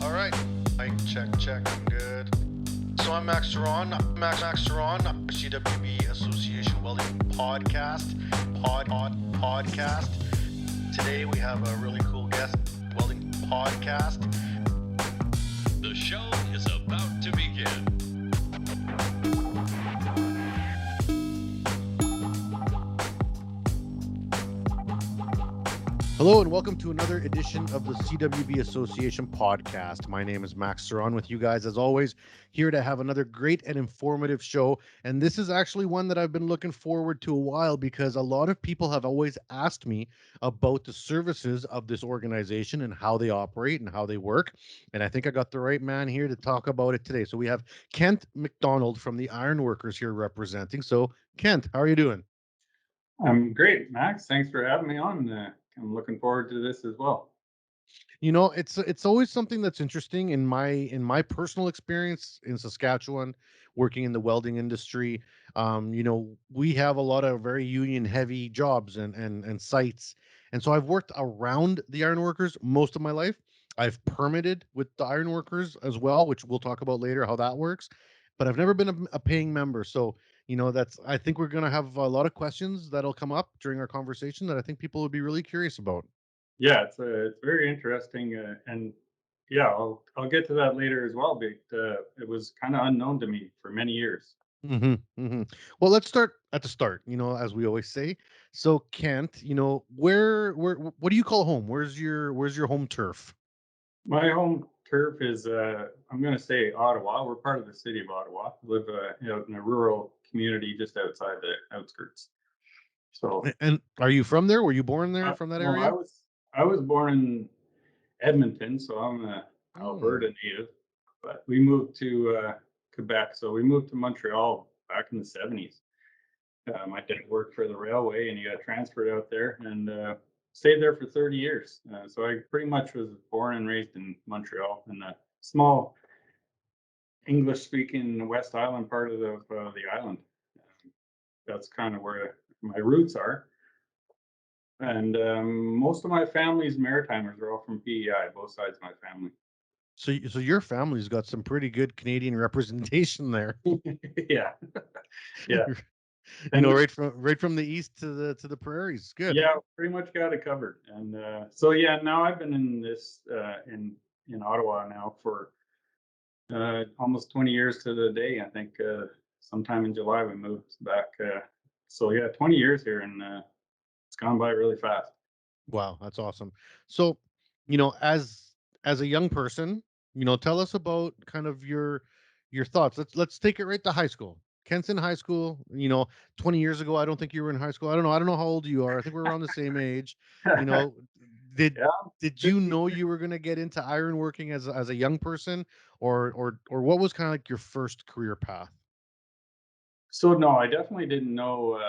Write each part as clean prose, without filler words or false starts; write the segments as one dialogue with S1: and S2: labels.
S1: All right. Mic check. I'm good. So I'm Max Ceron. CWB Association Welding podcast. Today we have a really cool guest. Welding podcast.
S2: The show is about to begin.
S3: Hello and welcome to another edition of the CWB Association podcast. My name is Max Ceron with you guys as always, here to have another great and informative show. And this is actually one that I've been looking forward to a while because a lot of people have always asked me about the services of this organization and how they operate and how they work. And I think I got the right man here to talk about it today. So we have Kent MacDonald from the Ironworkers here representing. So Kent, how are you doing?
S4: I'm great, Max. Thanks for having me on. I'm looking forward to this as well.
S3: You know, it's always something that's interesting in my personal experience in Saskatchewan, working in the welding industry. We have a lot of very union heavy jobs and sites, and so I've worked around the ironworkers most of my life. I've permitted with the ironworkers as well, which we'll talk about later how that works. But I've never been a paying member, so that's I think we're gonna have a lot of questions that'll come up during our conversation that I think people would be really curious about.
S4: Yeah, it's very interesting, and yeah, I'll get to that later as well. But it was kind of unknown to me for many years.
S3: Well, let's start at the start, as we always say. So, Kent, where what do you call home? Where's your home turf?
S4: My home turf is I'm going to say Ottawa. We're part of the city of Ottawa. Live out in a rural community just outside the outskirts. So,
S3: And are you from there? Were you born there from that
S4: no, I
S3: area?
S4: was I was born in Edmonton, so I'm a
S3: Hmm.
S4: Alberta native. But we moved to Quebec. So we moved to Montreal back in the 70s. My dad worked for the railway and he got transferred out there and stayed there for 30 years. So I pretty much was born and raised in Montreal in a small English speaking West Island part of the island. That's kind of where my roots are. And most of my family's Maritimers are all from PEI, both sides of my family.
S3: So your family's got some pretty good Canadian representation there.
S4: Yeah, yeah.
S3: you
S4: And
S3: right from the east to the prairies. Good.
S4: yeah, pretty much got it covered. And so yeah, now I've been in this in Ottawa now for almost 20 years to the day. I think sometime in July we moved back. So yeah, 20 years here, and it's gone by really fast.
S3: Wow, that's awesome. So, as a young person, tell us about kind of your thoughts. Let's take it right to high school. Kent's in high school, 20 years ago. I don't think you were in high school. I don't know how old you are. I think we're around the same age. You know, did
S4: Yeah,
S3: did you
S4: 50.
S3: know you were going to get into ironworking as a young person, or what was kind of like your first career path?
S4: So no, I definitely didn't know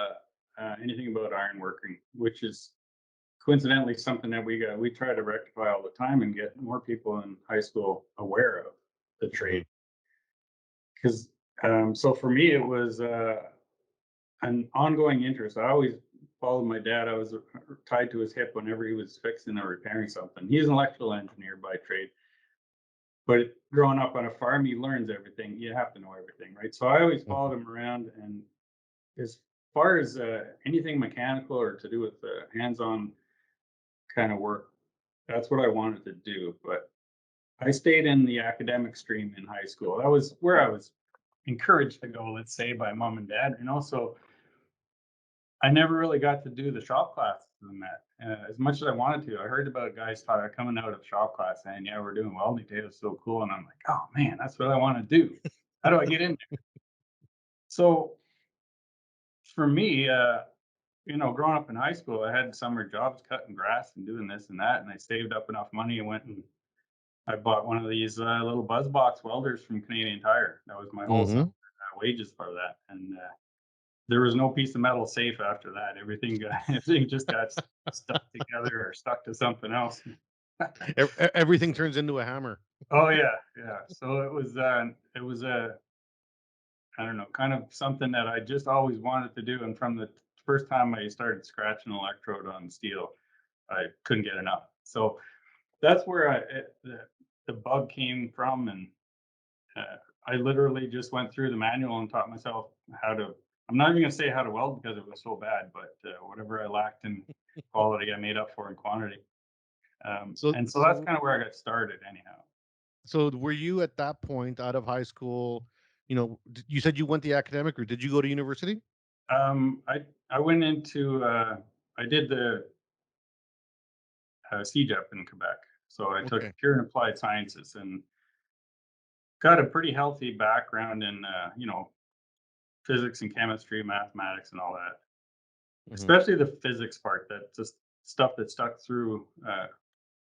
S4: anything about ironworking, which is coincidentally something that we try to rectify all the time and get more people in high school aware of the
S3: Mhm.
S4: trade. Because so for me, it was an ongoing interest. I always followed my dad. I was tied to his hip whenever he was fixing or repairing something. He's an electrical engineer by trade, but growing up on a farm, he learns everything. You have to know everything, right? So I always followed him around, and as far as anything mechanical or to do with hands-on kind of work, that's what I wanted to do. But I stayed in the academic stream in high school. That was where I was encouraged to go, let's say, by mom and dad. And also, I never really got to do the shop classes in that as much as I wanted to. I heard about guys coming out of shop class saying, "Yeah, we're doing welding today. It's so cool." And I'm like, "Oh man, that's what I want to do. How do I get in there?" So for me, growing up in high school, I had summer jobs cutting grass and doing this and that, and I saved up enough money and went and I bought one of these little buzz box welders from Canadian Tire. That was my whole summer
S3: Mhm.
S4: wages for that, and there was no piece of metal safe after that. Everything got everything just got stuck together or stuck to something else.
S3: Everything turns into a hammer.
S4: Oh yeah, yeah. So it was a I don't know, kind of something that I just always wanted to do. And from the first time I started scratching an electrode on steel, I couldn't get enough. So that's where the bug came from, and I literally just went through the manual and taught myself how to. I'm not even gonna say how to weld because it was so bad, but whatever I lacked in quality, I made up for in quantity.
S3: So
S4: And so that's
S3: so
S4: kind of where I got started, anyhow.
S3: so were you at that point out of high school? You said you went the academic, or did you go to university?
S4: I went into I did the CJEP in Quebec, so I took
S3: Okay.
S4: pure and applied sciences and got a pretty healthy background in physics and chemistry, mathematics, and all that.
S3: Hmm.
S4: Especially the physics part, that just stuff that stuck through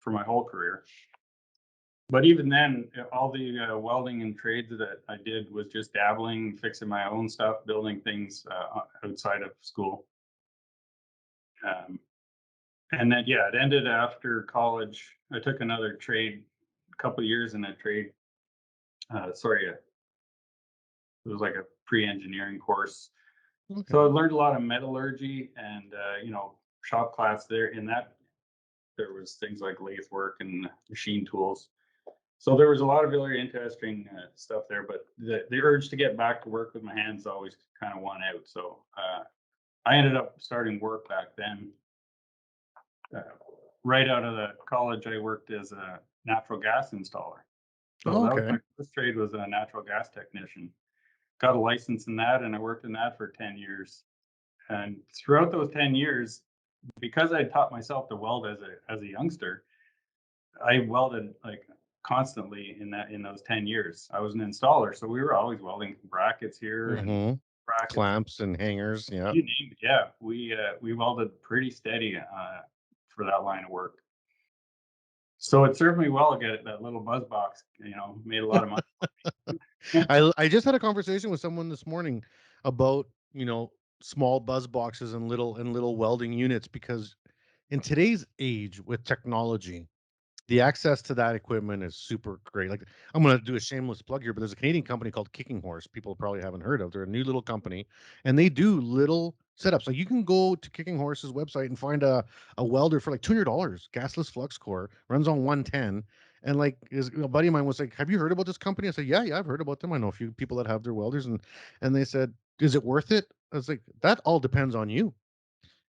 S4: for my whole career. But even then, all the welding and trades that I did was just dabbling, fixing my own stuff, building things outside of school. Um, and then, yeah, it ended after college. I took another trade, a couple of years in a trade. It was like a pre-engineering course. So
S3: Okay.
S4: I learned a lot of metallurgy and, shop class there. In that, there was things like lathe work and machine tools. So there was a lot of really interesting stuff there, but the urge to get back to work with my hands always kind of won out. So I ended up starting work back then. Uh, right out of the college, I worked as a natural gas installer. So that was
S3: Okay.
S4: my first trade, was a natural gas technician. Got a license in that, and I worked in that for 10 years. And throughout those 10 years, because I taught myself to weld as a youngster, I welded like constantly in those 10 years. I was an installer, so we were always welding brackets here and
S3: Hmm.
S4: brackets,
S3: Clamps and hangers. Yeah.
S4: you name it. Yeah, we welded pretty steady for that line of work. So it served me well to get that little buzz box. Made a lot of money.
S3: I just had a conversation with someone this morning about, small buzz boxes and little welding units, because in today's age with technology, the access to that equipment is super great. Like, I'm going to do a shameless plug here, but there's a Canadian company called Kicking Horse. People probably haven't heard of. They're a new little company, and they do little setups. Like, you can go to Kicking Horse's website and find a welder for like $200, gasless flux core, runs on 110. And like, a buddy of mine was like, "Have you heard about this company?" I said, "Yeah, I've heard about them. I know a few people that have their welders." And they said, "Is it worth it?" I was like, "That all depends on you.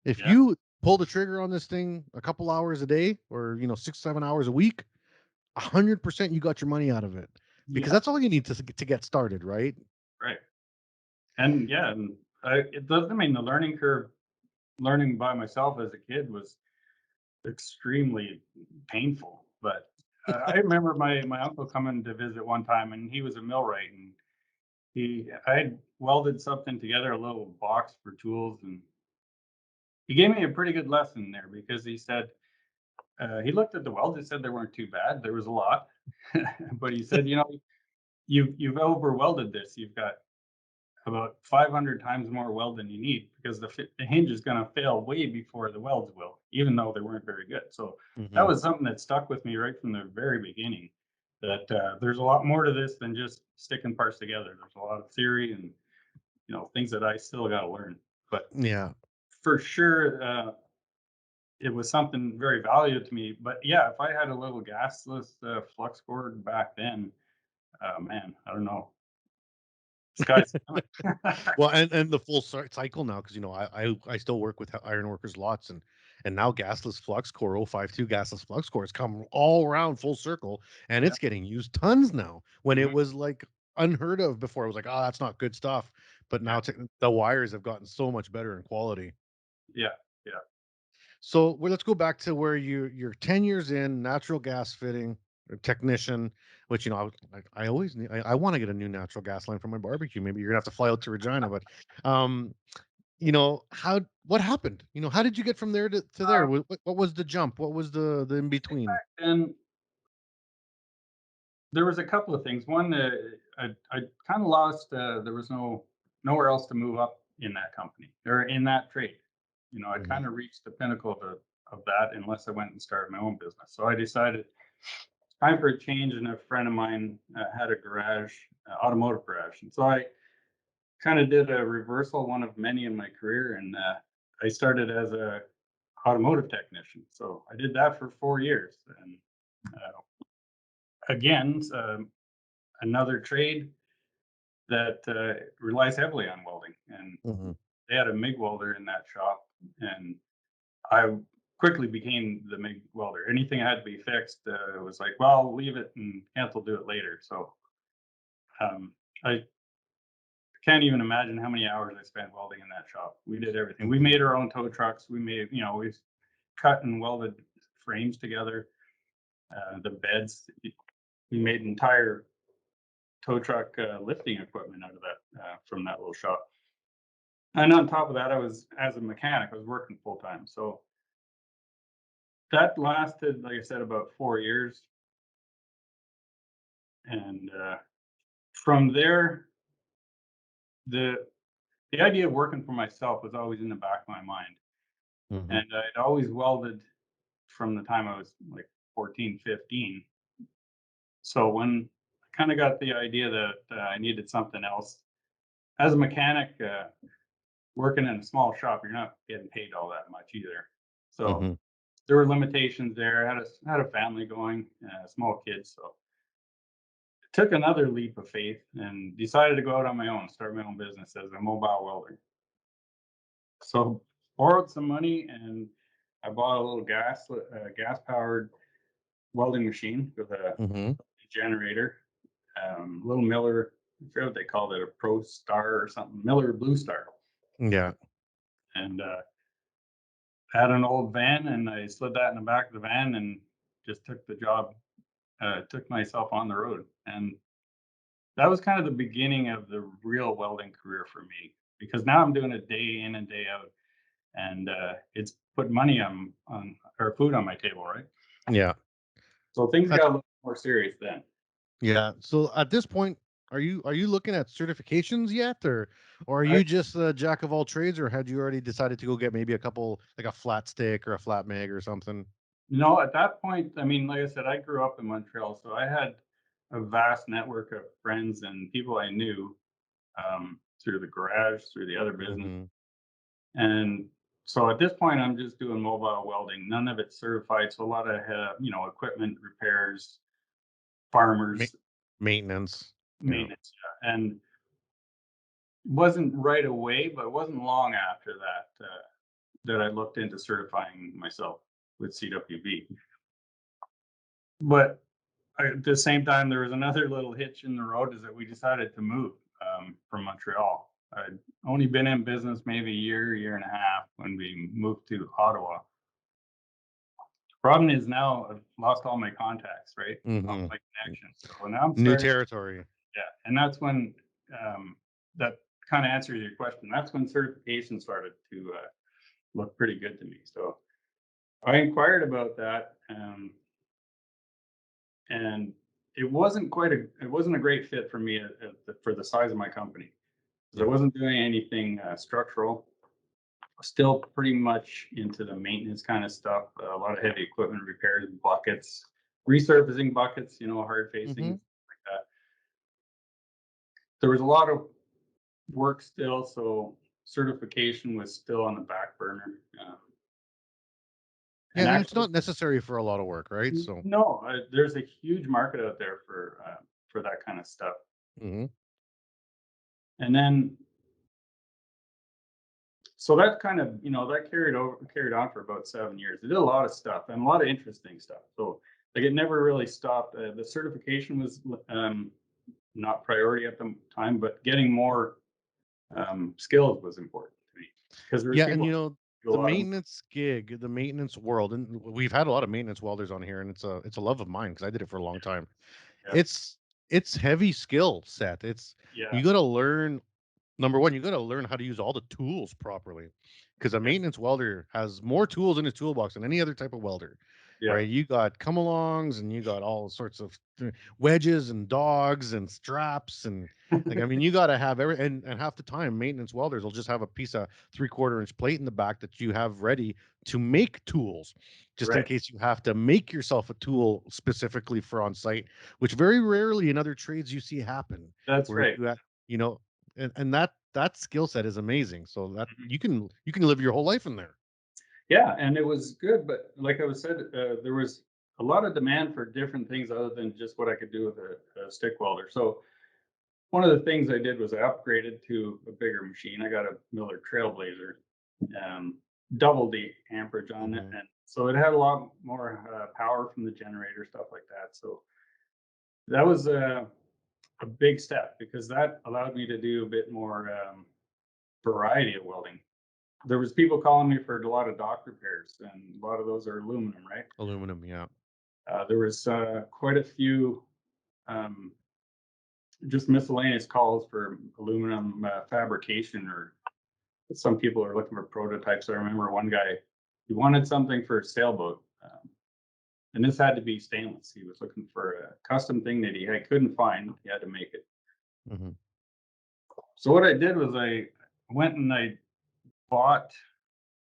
S3: If
S4: Yeah,
S3: you pull the trigger on this thing a couple hours a day, or 6-7 hours a week, 100% you got your money out of it, because
S4: yeah,
S3: that's all you need to get started, right?"
S4: right. And yeah, and it does. I mean, the learning curve, learning by myself as a kid was extremely painful. But I remember my uncle coming to visit one time, and he was a millwright, and I had welded something together, a little box for tools, and he gave me a pretty good lesson there because he said he looked at the welds. He said they weren't too bad. There was a lot, but he said, you've over welded this. You've got about 500 times more weld than you need, because the hinge is going to fail way before the welds will, even though they weren't very good. So that
S3: Hmm.
S4: was something that stuck with me right from the very beginning. That there's a lot more to this than just sticking parts together. There's a lot of theory and things that I still got to learn. But
S3: Yeah.
S4: for sure, it was something very valuable to me. But yeah, if I had a little gasless flux cord back then, man, I don't know. Sky's the limit.
S3: Well, and the full cycle now, because I still work with ironworkers lots, and now gasless flux core 052 gasless flux core has come all around full circle, and
S4: Yeah.
S3: it's getting used tons now, when it
S4: Mhm.
S3: was like unheard of before. It was like, oh, that's not good stuff. But
S4: Yeah.
S3: now the wires have gotten so much better in quality.
S4: Yeah. Yeah.
S3: So, well, let's go back to where you're 10 years in natural gas fitting technician, which, I always need. I want to get a new natural gas line for my barbecue. Maybe you're gonna have to fly out to Regina, but um, what happened? How did you get from there to there? What was the jump? What was the in between?
S4: And there was a couple of things. One, I kind of lost. There was nowhere else to move up in that company or in that trade. I
S3: Hmm.
S4: kind of reached the pinnacle of that unless I went and started my own business. So I decided time for a change. And a friend of mine had a garage, automotive garage, and so I kind of did a reversal, one of many in my career, and I started as a automotive technician. So I did that for 4 years, and again, another trade that relies heavily on welding. And
S3: Hmm.
S4: they had a MIG welder in that shop, and I quickly became the MIG welder. Anything had to be fixed, it was like, well, I'll leave it and Kent will do it later. So I can't even imagine how many hours I spent welding in that shop. We did everything. We made our own tow trucks. We made, we cut and welded frames together, the beds. We made entire tow truck lifting equipment out of that from that little shop. And on top of that, as a mechanic, I was working full time. So that lasted, like I said, about 4 years. And from there, the the idea of working for myself was always in the back of my mind.
S3: Hmm.
S4: And I'd always welded from the time I was like 14, 15. So when I kind of got the idea that I needed something else, as a mechanic, working in a small shop, you're not getting paid all that much either. So
S3: Hmm.
S4: there were limitations there. I had a family going, small kids, so took another leap of faith and decided to go out on my own, start my own business as a mobile welder. So borrowed some money and I bought a little gas powered welding machine with a
S3: Hmm.
S4: generator, little Miller. I forget what they called it, a Pro Star or something, Miller Blue Star,
S3: Yeah.
S4: and had an old van, and I slid that in the back of the van and just took the job, took myself on the road, and that was kind of the beginning of the real welding career for me because now I'm doing it day in and day out, and it's put money on or food on my table, right?
S3: Yeah.
S4: So things got
S3: That's
S4: a little more serious then.
S3: Yeah. So at this point, are you looking at certifications yet, or are
S4: I,
S3: you just a jack of all trades, or had you already decided to go get maybe a couple, like a flat stick or a flat mag or something?
S4: at that point, I mean, like I said, I grew up in Montreal, so I had a vast network of friends and people I knew through the garage, through the other business.
S3: Hmm.
S4: And so at this point, I'm just doing mobile welding. None of it's certified. So a lot of, equipment repairs,
S3: Ma-
S4: farmers,
S3: Maintenance. Yeah.
S4: maintenance. Yeah. And wasn't right away, but it wasn't long after that that I looked into certifying myself with CWB. But at the same time, there was another little hitch in the road is that we decided to move from Montreal. I'd only been in business maybe a year and a half when we moved to Ottawa. Problem is now I've lost all my contacts, right? Lost
S3: Hmm.
S4: my connections. So now I'm
S3: New
S4: starting,
S3: territory.
S4: yeah. And that's when that kind of answers your question. That's when certification started to look pretty good to me. So I inquired about that, and it wasn't a great fit for me for the size of my company because I
S3: Yeah.
S4: wasn't doing anything structural. Still pretty much into the maintenance kind of stuff. A lot of heavy equipment repairs, buckets, resurfacing buckets, hard facing,
S3: Hmm.
S4: like that. There was a lot of work still, so certification was still on the back burner.
S3: Yeah,
S4: And
S3: and it's
S4: actually,
S3: not necessary for a lot of work, right? So.
S4: no, there's a huge market out there for that kind of stuff.
S3: Hmm.
S4: And then, so that kind of, that carried on for about 7 years. It did a lot of stuff and a lot of interesting stuff. So like it never really stopped. The certification was not priority at the time, but getting more skills was important to me because there was
S3: Yeah, and
S4: people who do a
S3: the
S4: lot of,
S3: maintenance gig, the maintenance world, and we've had a lot of maintenance welders on here, and it's a love of mine because I did it for a long time.
S4: yeah,
S3: It's it's heavy skill set.
S4: yeah,
S3: You got to learn. Number one, you got to learn how to use all the tools properly, because a
S4: yeah,
S3: maintenance welder has more tools in his toolbox than any other type of welder,
S4: yeah,
S3: right? You got come-alongs and you got all sorts of wedges and dogs and straps and, like, I mean, you got to have and half the time maintenance welders will just have a piece of 3/4 inch plate in the back that you have ready to make tools, just in
S4: right.
S3: case you have to make yourself a tool specifically for on site, which very rarely in other trades you see happen,
S4: That's
S3: where
S4: right.
S3: you know and that skill set is amazing. So that
S4: Mhm.
S3: you can live your whole life in there.
S4: Yeah, and it was good, but like I was said, there was a lot of demand for different things other than just what I could do with a stick welder. So one of the things I did was I upgraded to a bigger machine. I got a Miller Trailblazer, doubled the amperage on it, and so it had a lot more power from the generator, stuff like that. So that was a big step because that allowed me to do a bit more variety of welding. There was people calling me for a lot of dock repairs, and a lot of those are aluminum, right?
S3: Aluminum, yeah.
S4: There was quite a few um, just miscellaneous calls for aluminum fabrication, or some people are looking for prototypes. I remember one guy, he wanted something for a sailboat, and this had to be stainless. He was looking for a custom thing that he couldn't find. He had to make it.
S3: Mm-hmm.
S4: So what I did was I went and I bought,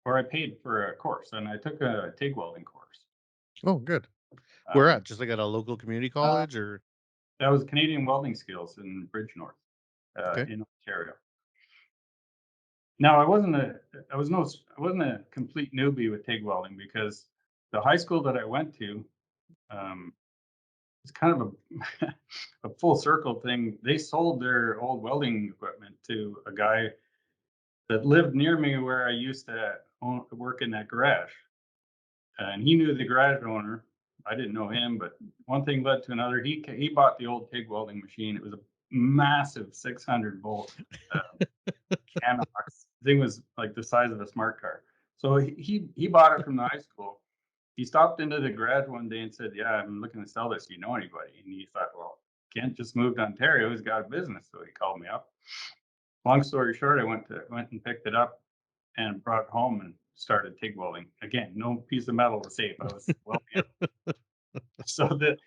S4: or I paid for a course, and I took a TIG welding course.
S3: Oh, good. Where
S4: Um,
S3: at? Just like at a local community college, or
S4: that was Canadian Welding Skills in Bridgenorth,
S3: okay?
S4: in Ontario. Now I wasn't a complete newbie with TIG welding because the high school that I went to, um, it's kind of a a full circle thing. They sold their old welding equipment to a guy that lived near me where I used to work in that garage, and he knew the garage owner. I didn't know him, but one thing led to another. He bought the old TIG welding machine. It was a massive 600-volt Canox. The thing was like the size of a smart car. So he bought it from the high school. He stopped into the garage one day and said, "Yeah, I'm looking to sell this. Do you know anybody?" And he thought, "Well, Kent just moved to Ontario. He's got a business." So he called me up. Long story short, I went and picked it up and brought it home and started TIG welding. Again, no piece of metal was safe. I was so that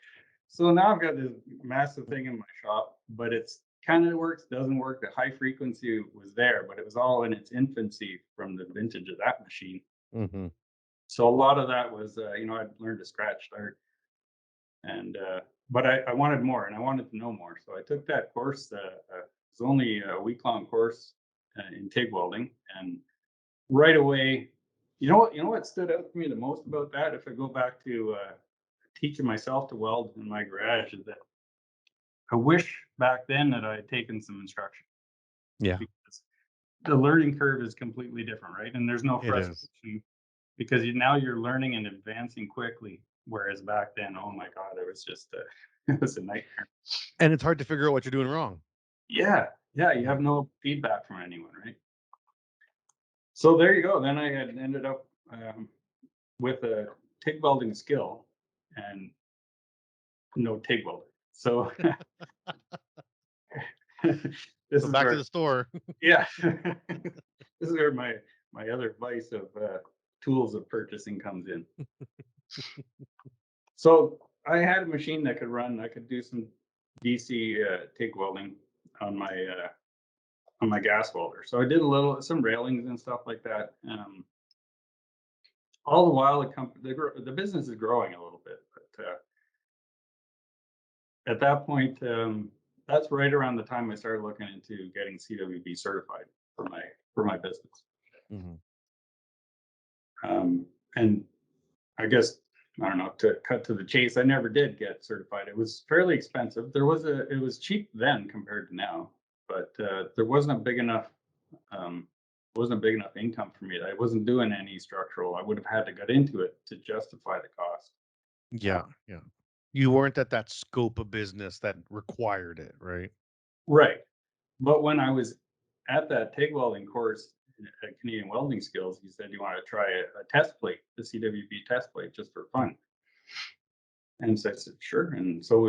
S4: so now I've got this massive thing in my shop, but it's kind of works, doesn't work. The high frequency was there, but it was all in its infancy from the vintage of that machine.
S3: Mm-hmm.
S4: So a lot of that was, I'd learned to scratch start, and but I wanted more, and I wanted to know more. So I took that course. It was only a week-long course in TIG welding, and right away, you know what stood out to me the most about that, if I go back to teaching myself to weld in my garage, is that I wish back then that I had taken some instruction,
S3: Yeah,
S4: because the learning curve is completely different, right? And there's no
S3: it is.
S4: frustration because now you're learning and advancing quickly. Whereas back then, oh my God, it was just it was a nightmare.
S3: And it's hard to figure out what you're doing wrong.
S4: Yeah, yeah, you have no feedback from anyone, right? So there you go. Then I had ended up with a TIG welding skill and no TIG welder. So this
S3: So
S4: is
S3: back to
S4: where,
S3: the store.
S4: yeah, this is where my other vice of tools of purchasing comes in. So I had a machine that could run. I could do some DC TIG welding on my gas welder. So I did some railings and stuff like that. All the while, the business is growing a little bit, but at that point, that's right around the time I started looking into getting CWB certified for my business.
S3: Mm-hmm.
S4: And I guess, I don't know, to cut to the chase, I never did get certified. It was fairly expensive. It was cheap then compared to now, but there wasn't a big enough income for me. I wasn't doing any structural. I would have had to get into it to justify the cost.
S3: Yeah, yeah. You weren't at that scope of business that required it, right?
S4: Right. But when I was at that TIG welding course at Canadian Welding Skills, he said, "You want to try a test plate, the CWB test plate, just for fun?" And so I said, "Sure." And so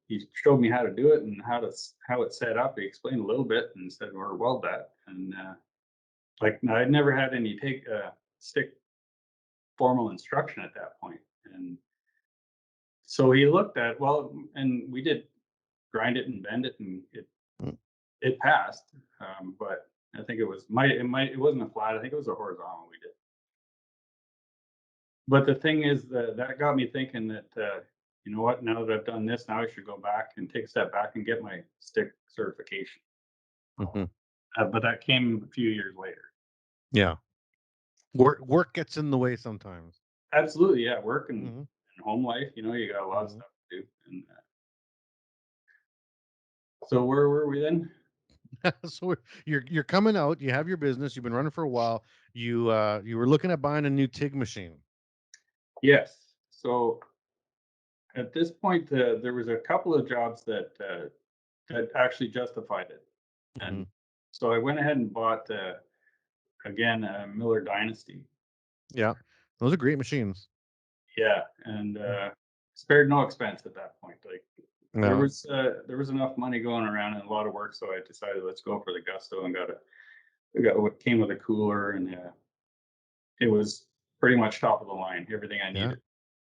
S4: he showed me how to do it and how it's set up. He explained a little bit and said, "We're weld that." And like I'd never had any stick formal instruction at that point. And so he looked at, well, and we did grind it and bend it, and
S3: Mm.
S4: it passed. But I think it wasn't a flat. I think it was a horizontal we did. But the thing is that got me thinking that, you know what, now that I've done this, now I should go back and take a step back and get my stick certification.
S3: Mm-hmm.
S4: But that came a few years later.
S3: Yeah. Work gets in the way sometimes.
S4: Absolutely, yeah, work and
S3: Mhm.
S4: home life, you know, you got a lot of
S3: Mhm.
S4: stuff to do. And so where were we then?
S3: So you're coming out. You have your business. You've been running for a while. You were looking at buying a new Tig machine.
S4: Yes. So at this point, there was a couple of jobs that actually justified it,
S3: Mhm.
S4: and so I went ahead and bought again Miller Dynasty.
S3: Yeah, those are great machines.
S4: Yeah, and
S3: Mm.
S4: spared no expense at that point. Like
S3: No,
S4: there was enough money going around and a lot of work, so I decided let's go for the gusto and got what came with a cooler, and it was pretty much top of the line, everything I
S3: yeah.
S4: needed.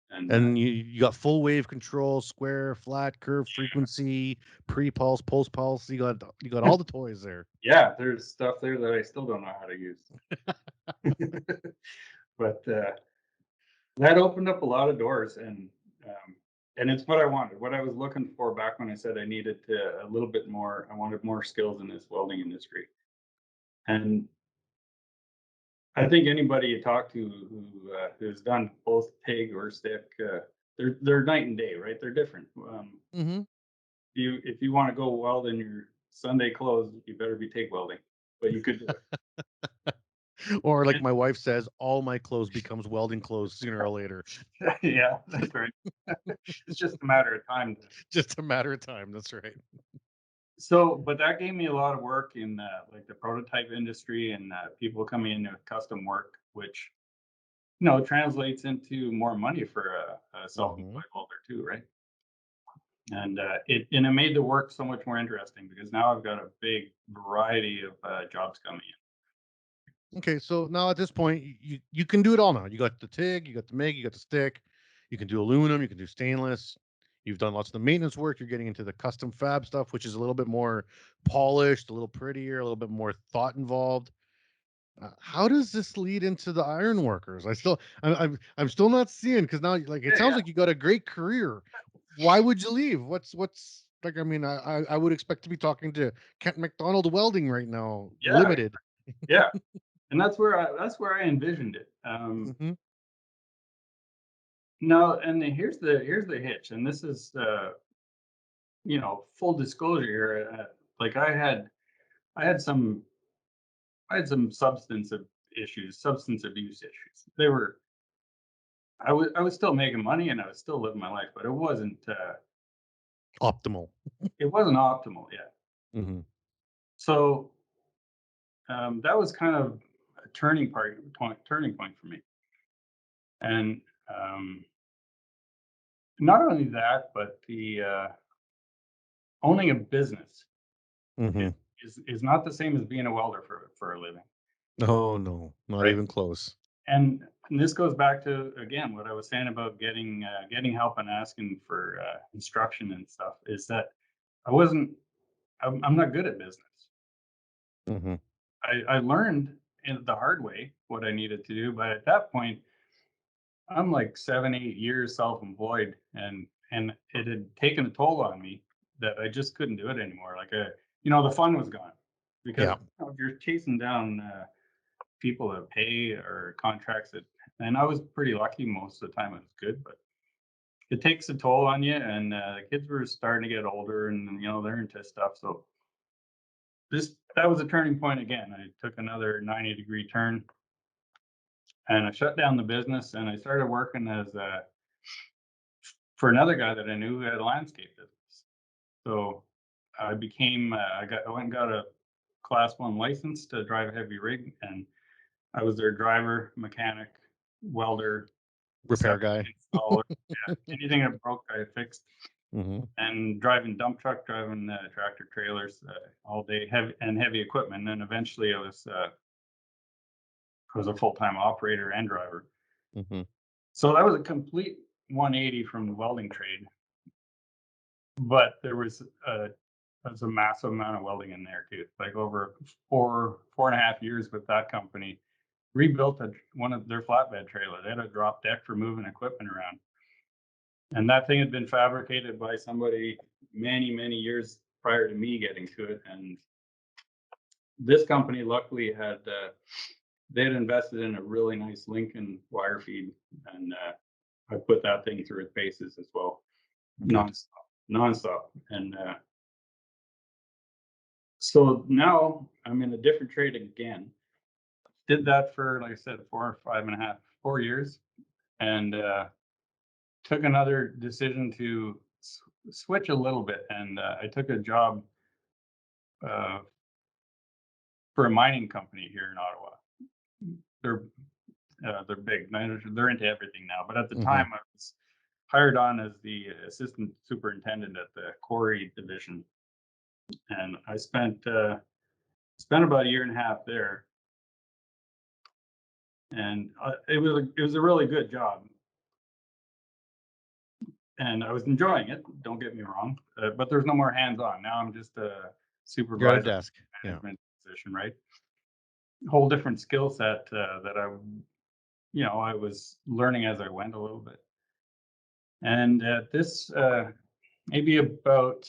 S4: And
S3: And you got full wave control, square, flat, curve, frequency, pre-pulse, post-pulse. You got all the toys there.
S4: yeah, there's stuff there that I still don't know how to use, but that opened up a lot of doors, and it's what I wanted, what I was looking for back when I said I needed a little bit more. I wanted more skills in this welding industry, and I think anybody you talk to who's done both TIG or stick, they're night and day, right? They're different.
S3: Hmm.
S4: If you want to go weld in your Sunday clothes, you better be TIG welding, but you could do
S3: Or like
S4: it.
S3: my wife says, all my clothes becomes welding clothes sooner or later.
S4: Yeah, that's right. It's just a matter of time.
S3: Just a matter of time. That's right.
S4: So, but that gave me a lot of work in like the prototype industry and people coming in with custom work, which translates into more money for a
S3: Hmm.
S4: self-employed welder too, right? And it made the work so much more interesting because now I've got a big variety of jobs coming
S3: Okay, so now at this point, you can do it all now. You got the TIG, you got the MIG, you got the stick. You can do aluminum, you can do stainless. You've done lots of the maintenance work. You're getting into the custom fab stuff, which is a little bit more polished, a little prettier, a little bit more thought involved. How does this lead into the iron workers? I'm still not seeing, because now like it
S4: in.
S3: sounds
S4: Yeah,
S3: like you got a great career. Why would you leave? What's like? I mean, I would expect to be talking to Kent MacDonald Welding right now,
S4: yeah,
S3: Limited.
S4: yeah. And that's where I envisioned it.
S3: Hmm.
S4: No, and here's the hitch, and this is full disclosure here. Like I had some substance abuse issues. I was still making money and I was still living my life, but
S3: Optimal.
S4: it wasn't optimal yet.
S3: Hmm.
S4: So that was kind of a turning point for me. And not only that, but the owning a business is,
S3: Hmm.
S4: is not the same as being a welder for a living,
S3: Oh no, not
S4: right?
S3: even close.
S4: And this goes back to again what I was saying about getting help and asking for instruction and stuff. Is that I wasn't I'm not good at business.
S3: Hmm.
S4: I learned in the hard way what I needed to do, but at that point, I'm like 7, 8 years self-employed, and it had taken a toll on me that I just couldn't do it anymore. Like, the fun was gone because
S3: Yeah.
S4: if you're chasing down people that pay or contracts that, and I was pretty lucky most of the time. It was good, but it takes a toll on you. And the kids were starting to get older, and they're into stuff. So that was a turning point again. I took another 90-degree turn, and I shut down the business, and I started working as for another guy that I knew who had a landscape business. So I went and got a class 1 license to drive a heavy rig, and I was their driver, mechanic, welder,
S3: Repair
S4: septic
S3: guy.
S4: installer. Yeah, anything that broke, I fixed.
S3: Hmm.
S4: And driving dump truck, driving tractor trailers all day, heavy equipment. And then eventually, I was a full time operator and driver.
S3: Hmm.
S4: So that was a complete 180 from the welding trade. But there's a massive amount of welding in there too. Like over 4.5 years with that company, rebuilt one of their flatbed trailer. They had a drop deck for moving equipment around, and that thing had been fabricated by somebody many, many years prior to me getting to it. And this company luckily they had invested in a really nice Lincoln wire feed, and I put that thing through its paces as well,
S3: Good.
S4: nonstop. And so now I'm in a different trade again. Did that for, like I said, 4 years, and took another decision to switch a little bit. And I took a job uh, for a mining company here in Ottawa. They're big. They're into everything now. But at the
S3: Hmm.
S4: time, I was hired on as the assistant superintendent at the quarry division, and I spent about a year and a half there, and it was a really good job, and I was enjoying it. Don't get me wrong, but there's no more hands on. Now I'm just a
S3: You're at a
S4: supervisor
S3: desk. Yeah.
S4: management position, right? Whole different skill set that I was learning as I went a little bit. And at this, maybe about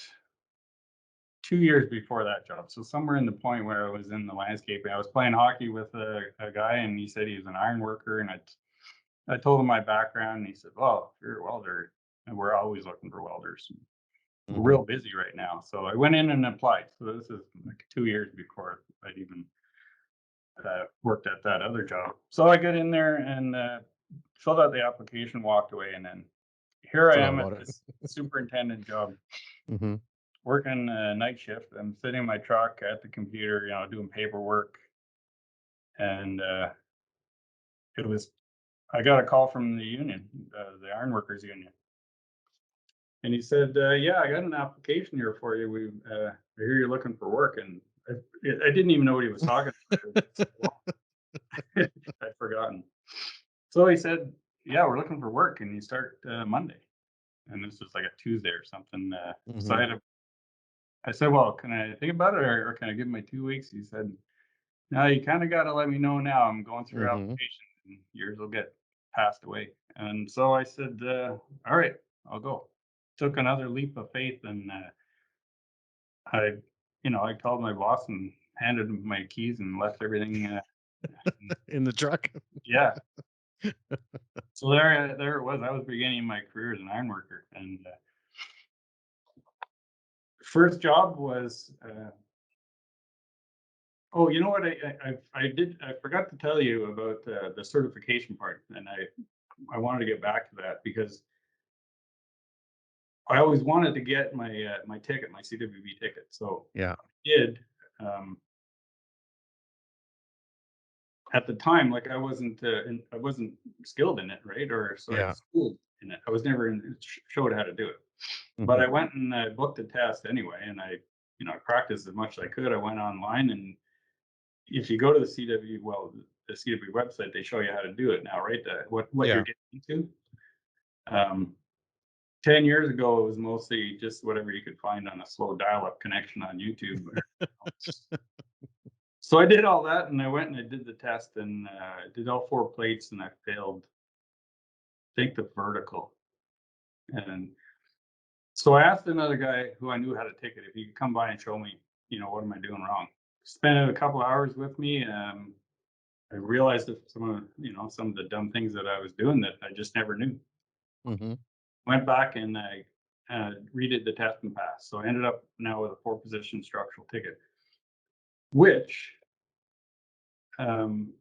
S4: 2 years before that job, so somewhere in the point where I was in the landscaping, I was playing hockey with a guy, and he said he was an iron worker, and I told him my background, and he said, "Well, if you're a welder, and we're always looking for welders. We're
S3: Hmm.
S4: real busy right now." So I went in and applied. So this is like 2 years before I'd even worked at that other job. So I got in there and filled out the application, walked away, and then here I
S3: Forgot
S4: am at
S3: about it.
S4: this superintendent job,
S3: Hmm.
S4: working night shift. I'm sitting in my truck at the computer, doing paperwork, and it was. I got a call from the union, the Ironworkers Union, and he said, "Yeah, I got an application here for you. I hear you're looking for work." And I didn't even know what he was talking about. I'd forgotten. So he said, "Yeah, we're looking for work, and you start Monday." And this was like a Tuesday or something. So
S3: Hmm.
S4: I said, "Well, can I think about it, or can I give my 2 weeks?" He said, "No, you kind of got to let me know now. I'm going through
S3: Hmm.
S4: applications, and yours will get passed away." And so I said, "All right, I'll go." Took another leap of faith, and I, I called my boss and handed him my keys and left everything.
S3: In the truck.
S4: Yeah. So there it was. I was beginning my career as an ironworker, and first job was. Oh, you know what? I forgot to tell you about the certification part, and I wanted to get back to that because I always wanted to get my ticket, my CWB ticket. So
S3: Yeah.
S4: I did. Um, at the time, like I wasn't skilled in it, right? Or sorry,
S3: Yeah.
S4: schooled in it. I was never showed how to do it. But
S3: Hmm.
S4: I went and I booked a test anyway, and I practiced as much as I could. I went online, and if you go to the CW website, they show you how to do it now, right? What you're
S3: Yeah.
S4: getting into. Um, 10 years ago, it was mostly just whatever you could find on a slow dial-up connection on YouTube. So I did all that, and I went and I did the test, and I did all 4 plates, and I failed. I think the vertical, and so I asked another guy who I knew had a ticket if he could come by and show me, what am I doing wrong. Spent a couple hours with me. I realized that some of the dumb things that I was doing that I just never knew.
S3: Hmm.
S4: Went back and I redid the test and passed. So I ended up now with a 4-position structural ticket, which, um,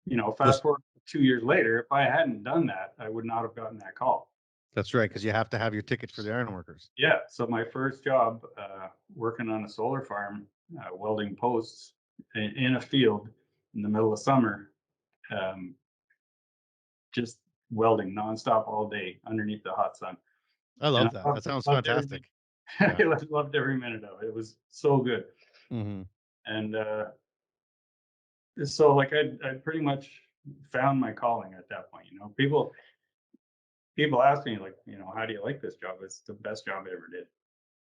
S4: fast
S3: This
S4: forward 2 years later, if I hadn't done that, I would not have gotten that call.
S3: That's right, because you have to have your ticket for the ironworkers.
S4: Yeah. So my first job, working on a solar farm, welding posts in a field in the middle of summer, um, just welding nonstop all day underneath the hot sun.
S3: I
S4: And
S3: love that. That sounds
S4: loved every minute.
S3: fantastic. Yeah.
S4: I loved every minute of it. It was so good.
S3: Hmm.
S4: And so like I pretty much found my calling at that point. People ask me like, how do you like this job? It's the best job I ever did.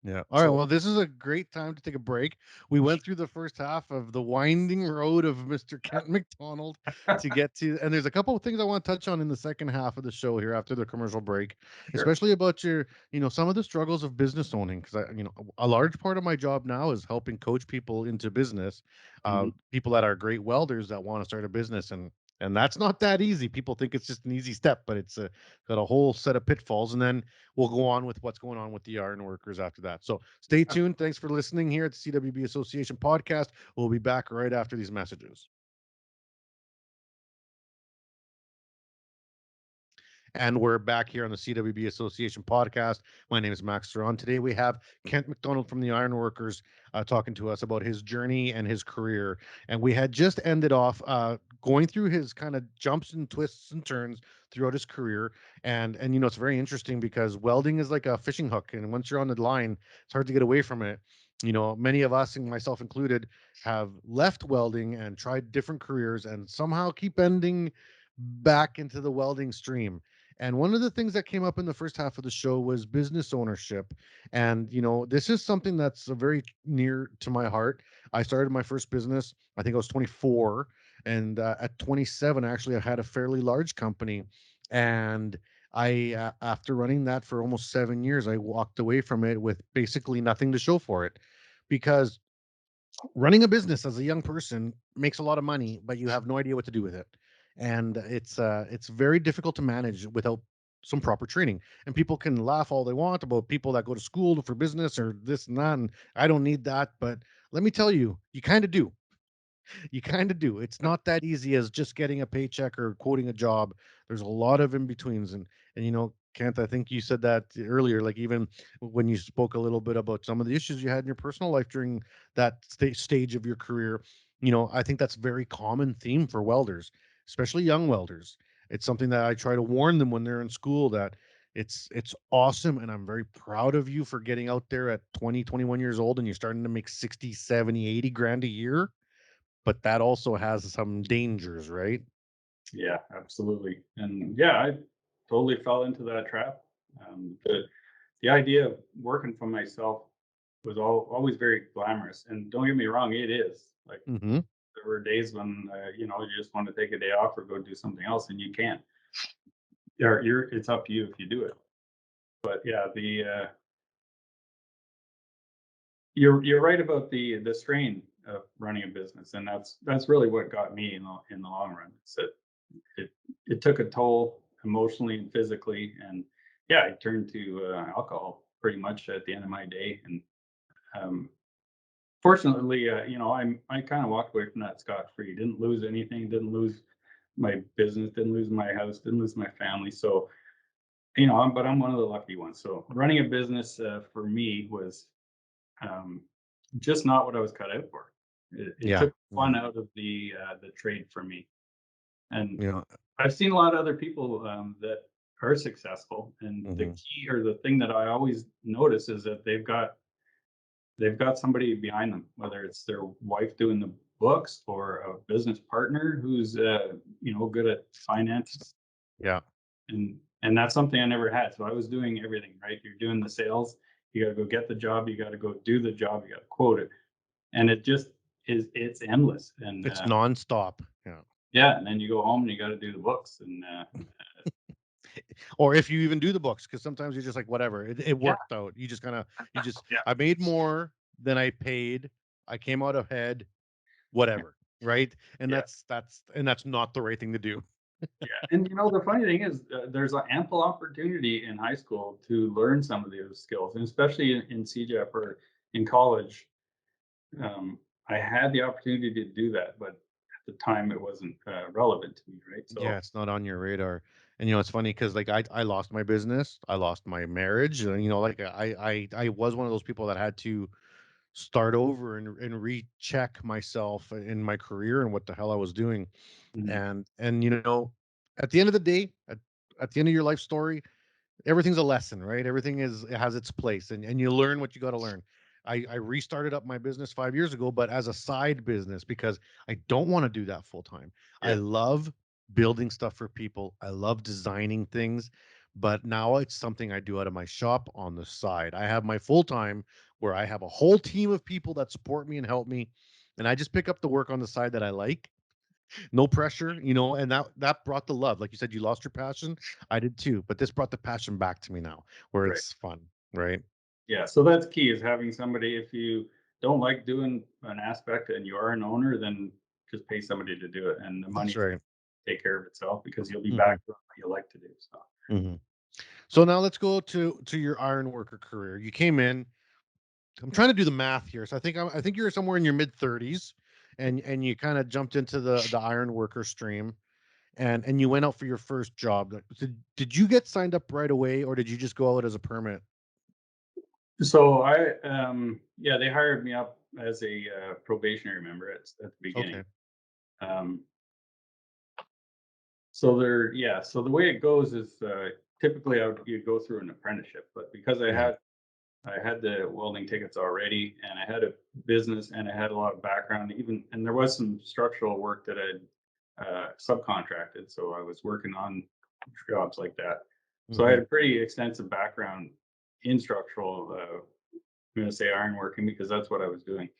S3: Yeah. All right.
S4: So
S3: Well, this is a great time to take a break. We went through the first half of the winding road of Mr. Kent MacDonald to get to, and there's a couple of things I want to touch on in the second half of the show here after the commercial break,
S4: sure.
S3: especially about some of the struggles of business owning. Because a large part of my job now is helping coach people into business,
S4: Mhm.
S3: people that are great welders that want to start a business, and And that's not that easy. People think it's just an easy step, but it's got a whole set of pitfalls. And then we'll go on with what's going on with the iron workers after that. So stay tuned. Thanks for listening here at the CWB Association podcast. We'll be back right after these messages. And we're back here on the CWB Association podcast. My name is Max Ceron. Today we have Kent MacDonald from the Ironworkers talking to us about his journey and his career. And we had just ended off going through his kind of jumps and twists and turns throughout his career. And you know, it's very interesting because welding is like a fishing hook, and once you're on the line, it's hard to get away from it. You know, many of us, and myself included, have left welding and tried different careers and somehow keep ending back into the welding stream. And one of the things that came up in the first half of the show was business ownership. And, you know, this is something that's very near to my heart. I started my first business, I think I was 24. And at 27, actually, I had a fairly large company. And after running that for almost 7 years, I walked away from it with basically nothing to show for it because running a business as a young person makes a lot of money, but you have no idea what to do with it. And it's very difficult to manage without some proper training. And people can laugh all they want about people that go to school for business or this and that. And I don't need that. But let me tell you, you kind of do. You kind of do. It's not that easy as just getting a paycheck or quoting a job. There's a lot of in betweens, and you know, Kent, I think you said that earlier. Like even when you spoke a little bit about some of the issues you had in your personal life during that stage of your career, you know, I think that's very common theme for welders, especially young welders. It's something that I try to warn them when they're in school that it's awesome and I'm very proud of you for getting out there at 20, 21 years old and you're starting to make 60, 70, 80 grand a year, but that also has some dangers, right?
S4: Yeah, absolutely. And yeah, I totally fell into that trap. The idea of working for myself was always very glamorous. And don't get me wrong, it is. Like
S3: Hmm.
S4: there were days when you just want to take a day off or go do something else, and you can't. It's up to you if you do it. But yeah, the you're right about the strain of running a business, and that's really what got me in the long run. So it it took a toll emotionally and physically, and yeah, I turned to alcohol pretty much at the end of my day. And um, fortunately, I kind of walked away from that scot free. Didn't lose anything. Didn't lose my business. Didn't lose my house. Didn't lose my family. So but I'm one of the lucky ones. So running a business for me was um, just not what I was cut out for. It
S3: Yeah.
S4: took fun out of the trade for me. And
S3: You know.
S4: I've seen a lot of other people that are successful, and the
S3: Hmm.
S4: key or the thing that I always notice is that they've got somebody behind them, whether it's their wife doing the books or a business partner who's good at finance.
S3: Yeah.
S4: And that's something I never had. So I was doing everything, right? You're doing the sales, you got to go get the job, you got to go do the job, you got to quote it, and it's endless. And
S3: It's nonstop. Yeah.
S4: yeah, and then you go home and you got to do the books, and
S3: Or if you even do the books, because sometimes you're just like, whatever, it
S4: yeah,
S3: worked out. You just kind of,
S4: yeah,
S3: I made more than I paid. I came out ahead, whatever. Right. And
S4: yeah.
S3: that's not the right thing to do.
S4: Yeah, and the funny thing is, there's an ample opportunity in high school to learn some of those skills, and especially in CJEP or in college. Um, I had the opportunity to do that, but at the time it wasn't relevant to me, right?
S3: Yeah,
S4: So,
S3: it's not on your radar. And you know, it's funny because like I lost my business, I lost my marriage, and you know, like I was one of those people that had to start over and recheck myself in my career and what the hell I was doing.
S4: mhm,
S3: And you know, at the end of the day, at the end of your life story, everything's a lesson, right? Everything it has its place, and you learn what you got to learn. I restarted up my business 5 years ago, but as a side business because I don't want to do that full time. I
S4: yeah,
S3: love building stuff for people. I love designing things, but now it's something I do out of my shop on the side. I have my full time where I have a whole team of people that support me and help me, and I just pick up the work on the side that I like, no pressure, you know, and that brought the love. Like you said, you lost your passion. I did too, but this brought the passion back to me now, where
S4: right,
S3: it's fun, right?
S4: yeah. So that's key, is having somebody. If you don't like doing an aspect and you are an owner, then just pay somebody to do it, and the
S3: That's
S4: money's
S3: right.
S4: take care of itself because you'll be
S3: Mhm.
S4: back to what you like to do. So
S3: Mhm. So now let's go to your iron worker career. You came in. I'm trying to do the math here. So I think you're somewhere in your mid 30s, and you kind of jumped into the iron worker stream, and you went out for your first job. Like, did you get signed up right away, or did you just go out as a permit?
S4: so I yeah, they hired me up as a probationary member at the beginning.
S3: Okay.
S4: Um, so so the way it goes is typically you go through an apprenticeship, but because
S3: Yeah.
S4: I had the welding tickets already, and I had a business, and I had a lot of background, and there was some structural work that I'd subcontracted, so I was working on jobs like that. So I had
S3: Hmm.
S4: a pretty extensive background in structural. I'm going to say ironworking because that's what I was doing.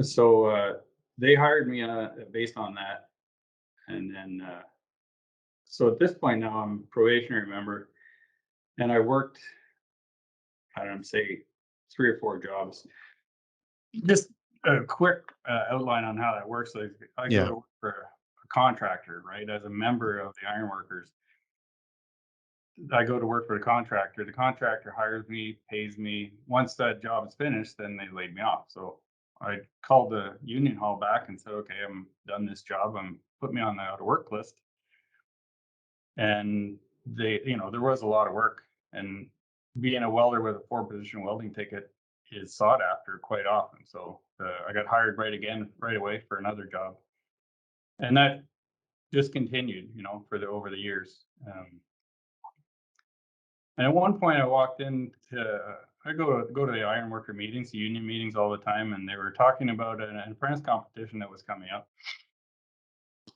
S4: So they hired me based on that, and then so at this point now I'm probationary member, and I worked, I don't know, say 3 or 4 jobs. Just a quick outline on how that works. Like I go
S3: Yeah.
S4: to work for a contractor, right? As a member of the ironworkers, I go to work for the contractor. The contractor hires me, pays me. Once that job is finished, then they laid me off. So I called the union hall back and said, "Okay, I'm done this job. I'm put me on the out of work list." And there was a lot of work, and being a welder with a 4 position welding ticket is sought after quite often. So I got hired right away for another job, and that just continued, for the over the years. And at one point, I walked into I go to the ironworker meetings, the union meetings all the time, and they were talking about an apprentice competition that was coming up.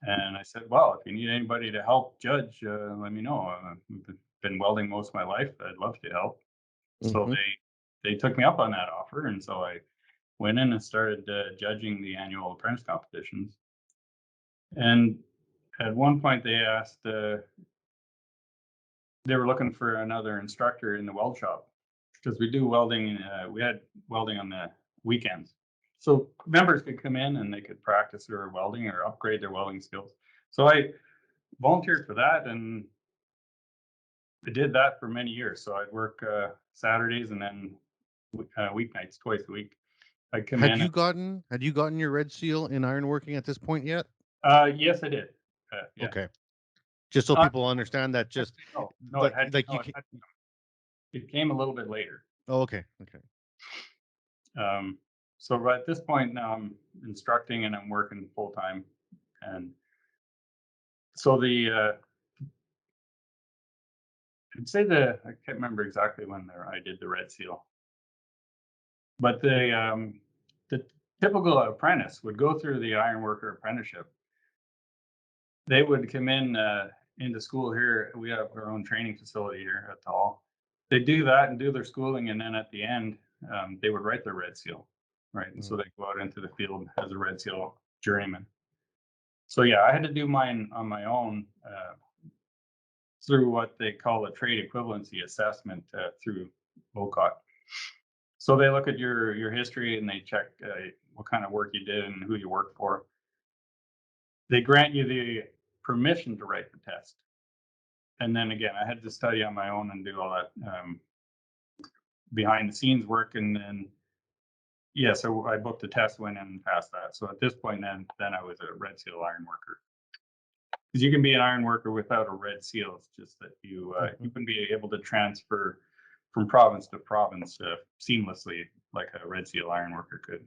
S4: And I said, "Well, if you need anybody to help judge, let me know. I've been welding most of my life. I'd love to help." So
S3: Hmm.
S4: they took me up on that offer, and so I went in and started judging the annual apprentice competitions. And at one point, they were looking for another instructor in the weld shop because we do welding. We had welding on the weekends, so members could come in and they could practice their welding or upgrade their welding skills. So I volunteered for that, and I did that for many years. So I'd work Saturdays and then weeknights twice a week. I'd come in.
S3: Had you gotten your red seal in ironworking at this point yet?
S4: Yes, I did. Yeah.
S3: Okay. Just so
S4: Uh,
S3: people understand that, just
S4: no, no,
S3: like like you
S4: no,
S3: can.
S4: it came a little bit later.
S3: Oh, okay. Okay.
S4: Um, so at this point now I'm instructing and I'm working full time, and so I'd say I can't remember exactly when there I did the red seal, but the typical apprentice would go through the ironworker apprenticeship. They would come in into school here. We have our own training facility here at the hall. They do that and do their schooling, and then at the end, they would write their red seal, right? And so
S3: Mm.
S4: they go out into the field as a red seal journeyman. So yeah, I had to do mine on my own through what they call a trade equivalency assessment through OCOT. So they look at your history and they check what kind of work you did and who you worked for. They grant you the permission to write the test. And then again, I had to study on my own and do all that behind the scenes work. And then, yeah, so I booked a test, went in and passed that. So at this point, then I was a red seal iron worker. Because you can be an iron worker without a red seal. It's just that you
S3: Mhm.
S4: can be able to transfer from province to province seamlessly, like a red seal iron worker could.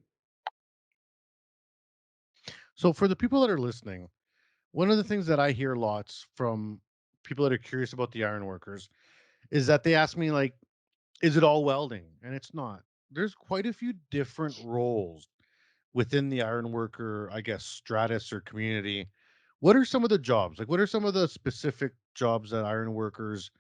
S3: So for the people that are listening, one of the things that I hear lots from people that are curious about the ironworkers is that they ask me like, "Is it all welding?" And it's not. There's quite a few different roles within the ironworker, I guess, stratus or community. What are some of the jobs? Like, what are some of the specific jobs that ironworkers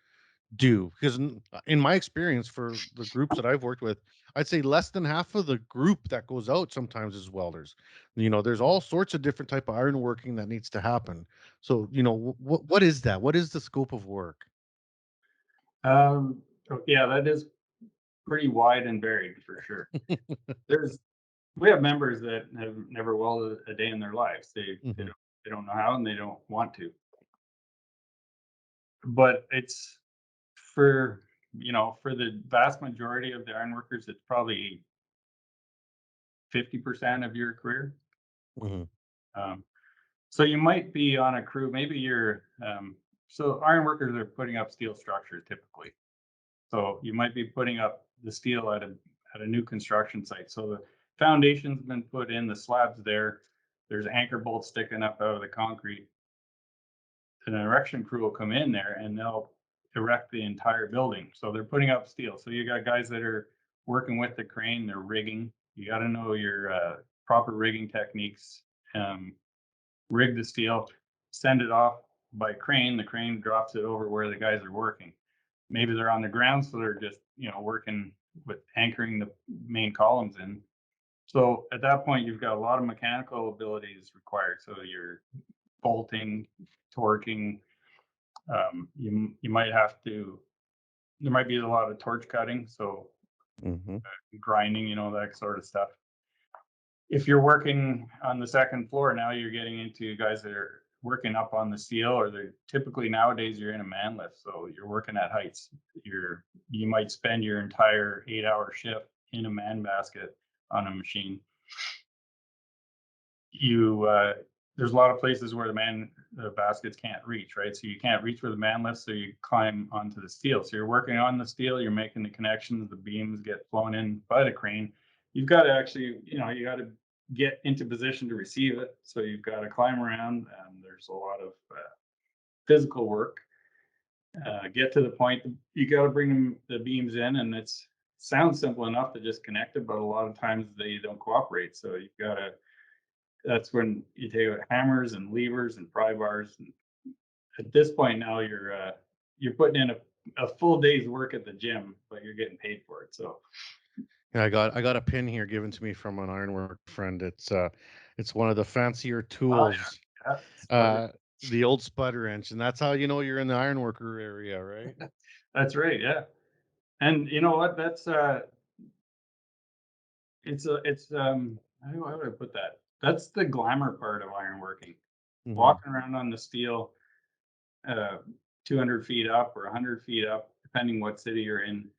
S3: do? Because in my experience, for the groups that I've worked with, I'd say less than half of the group that goes out sometimes is welders. There's all sorts of different type of ironworking that needs to happen. So, what is that? What is the scope of work?
S4: Yeah, that is pretty wide and varied for sure. There's We have members that have never welded a day in their lives. They
S3: Hmm.
S4: They don't know how and they don't want to. But it's for, for the vast majority of the ironworkers, it's probably 50% of your career.
S3: Mhm.
S4: Um, so you might be on a crew, maybe so ironworkers are putting up steel structures typically. So you might be putting up the steel at a new construction site. So the foundation's been put in, the slab's there, there's anchor bolts sticking up out of the concrete. An erection crew will come in there and they'll erect the entire building. So they're putting up steel. So you got guys that are working with the crane, they're rigging. You got to know your proper rigging techniques. Rig the steel, send it off by crane. The crane drops it over where the guys are working. Maybe they're on the ground, so they're just working with anchoring the main columns in. So at that point, you've got a lot of mechanical abilities required. So you're bolting, torquing. You might have to. There might be a lot of torch cutting, so
S3: Mhm.
S4: grinding, that sort of stuff. If you're working on the second floor, now you're getting into guys that are working up on the steel, or they're typically nowadays you're in a man lift, so you're working at heights. You might spend your entire 8-hour shift in a man basket on a machine. There's a lot of places where the baskets can't reach, right? So you can't reach where the man lifts, so you climb onto the steel. So you're working on the steel, you're making the connections, the beams get flown in by the crane. You've got to actually, you got to get into position to receive it. So you've got to climb around, and there's a lot of physical work. Get to the point you got to bring the beams in, and sounds simple enough to just connect it, but a lot of times they don't cooperate. So you've got to that's when you take out hammers and levers and pry bars. And at this point now, you're putting in a full day's work at the gym, but you're getting paid for it. So
S3: Yeah, I got a pin here given to me from an ironwork friend. It's one of the fancier tools,
S4: yeah,
S3: uh, the old sputter wrench, and that's how you know you're in the ironworker area, right?
S4: that's right. Yeah, and you know what? That's it's how do I put that? That's the glamour part of ironworking.
S3: Mhm.
S4: Walking around on the steel, uh, 200 feet up or 100 feet up, depending what city you're in.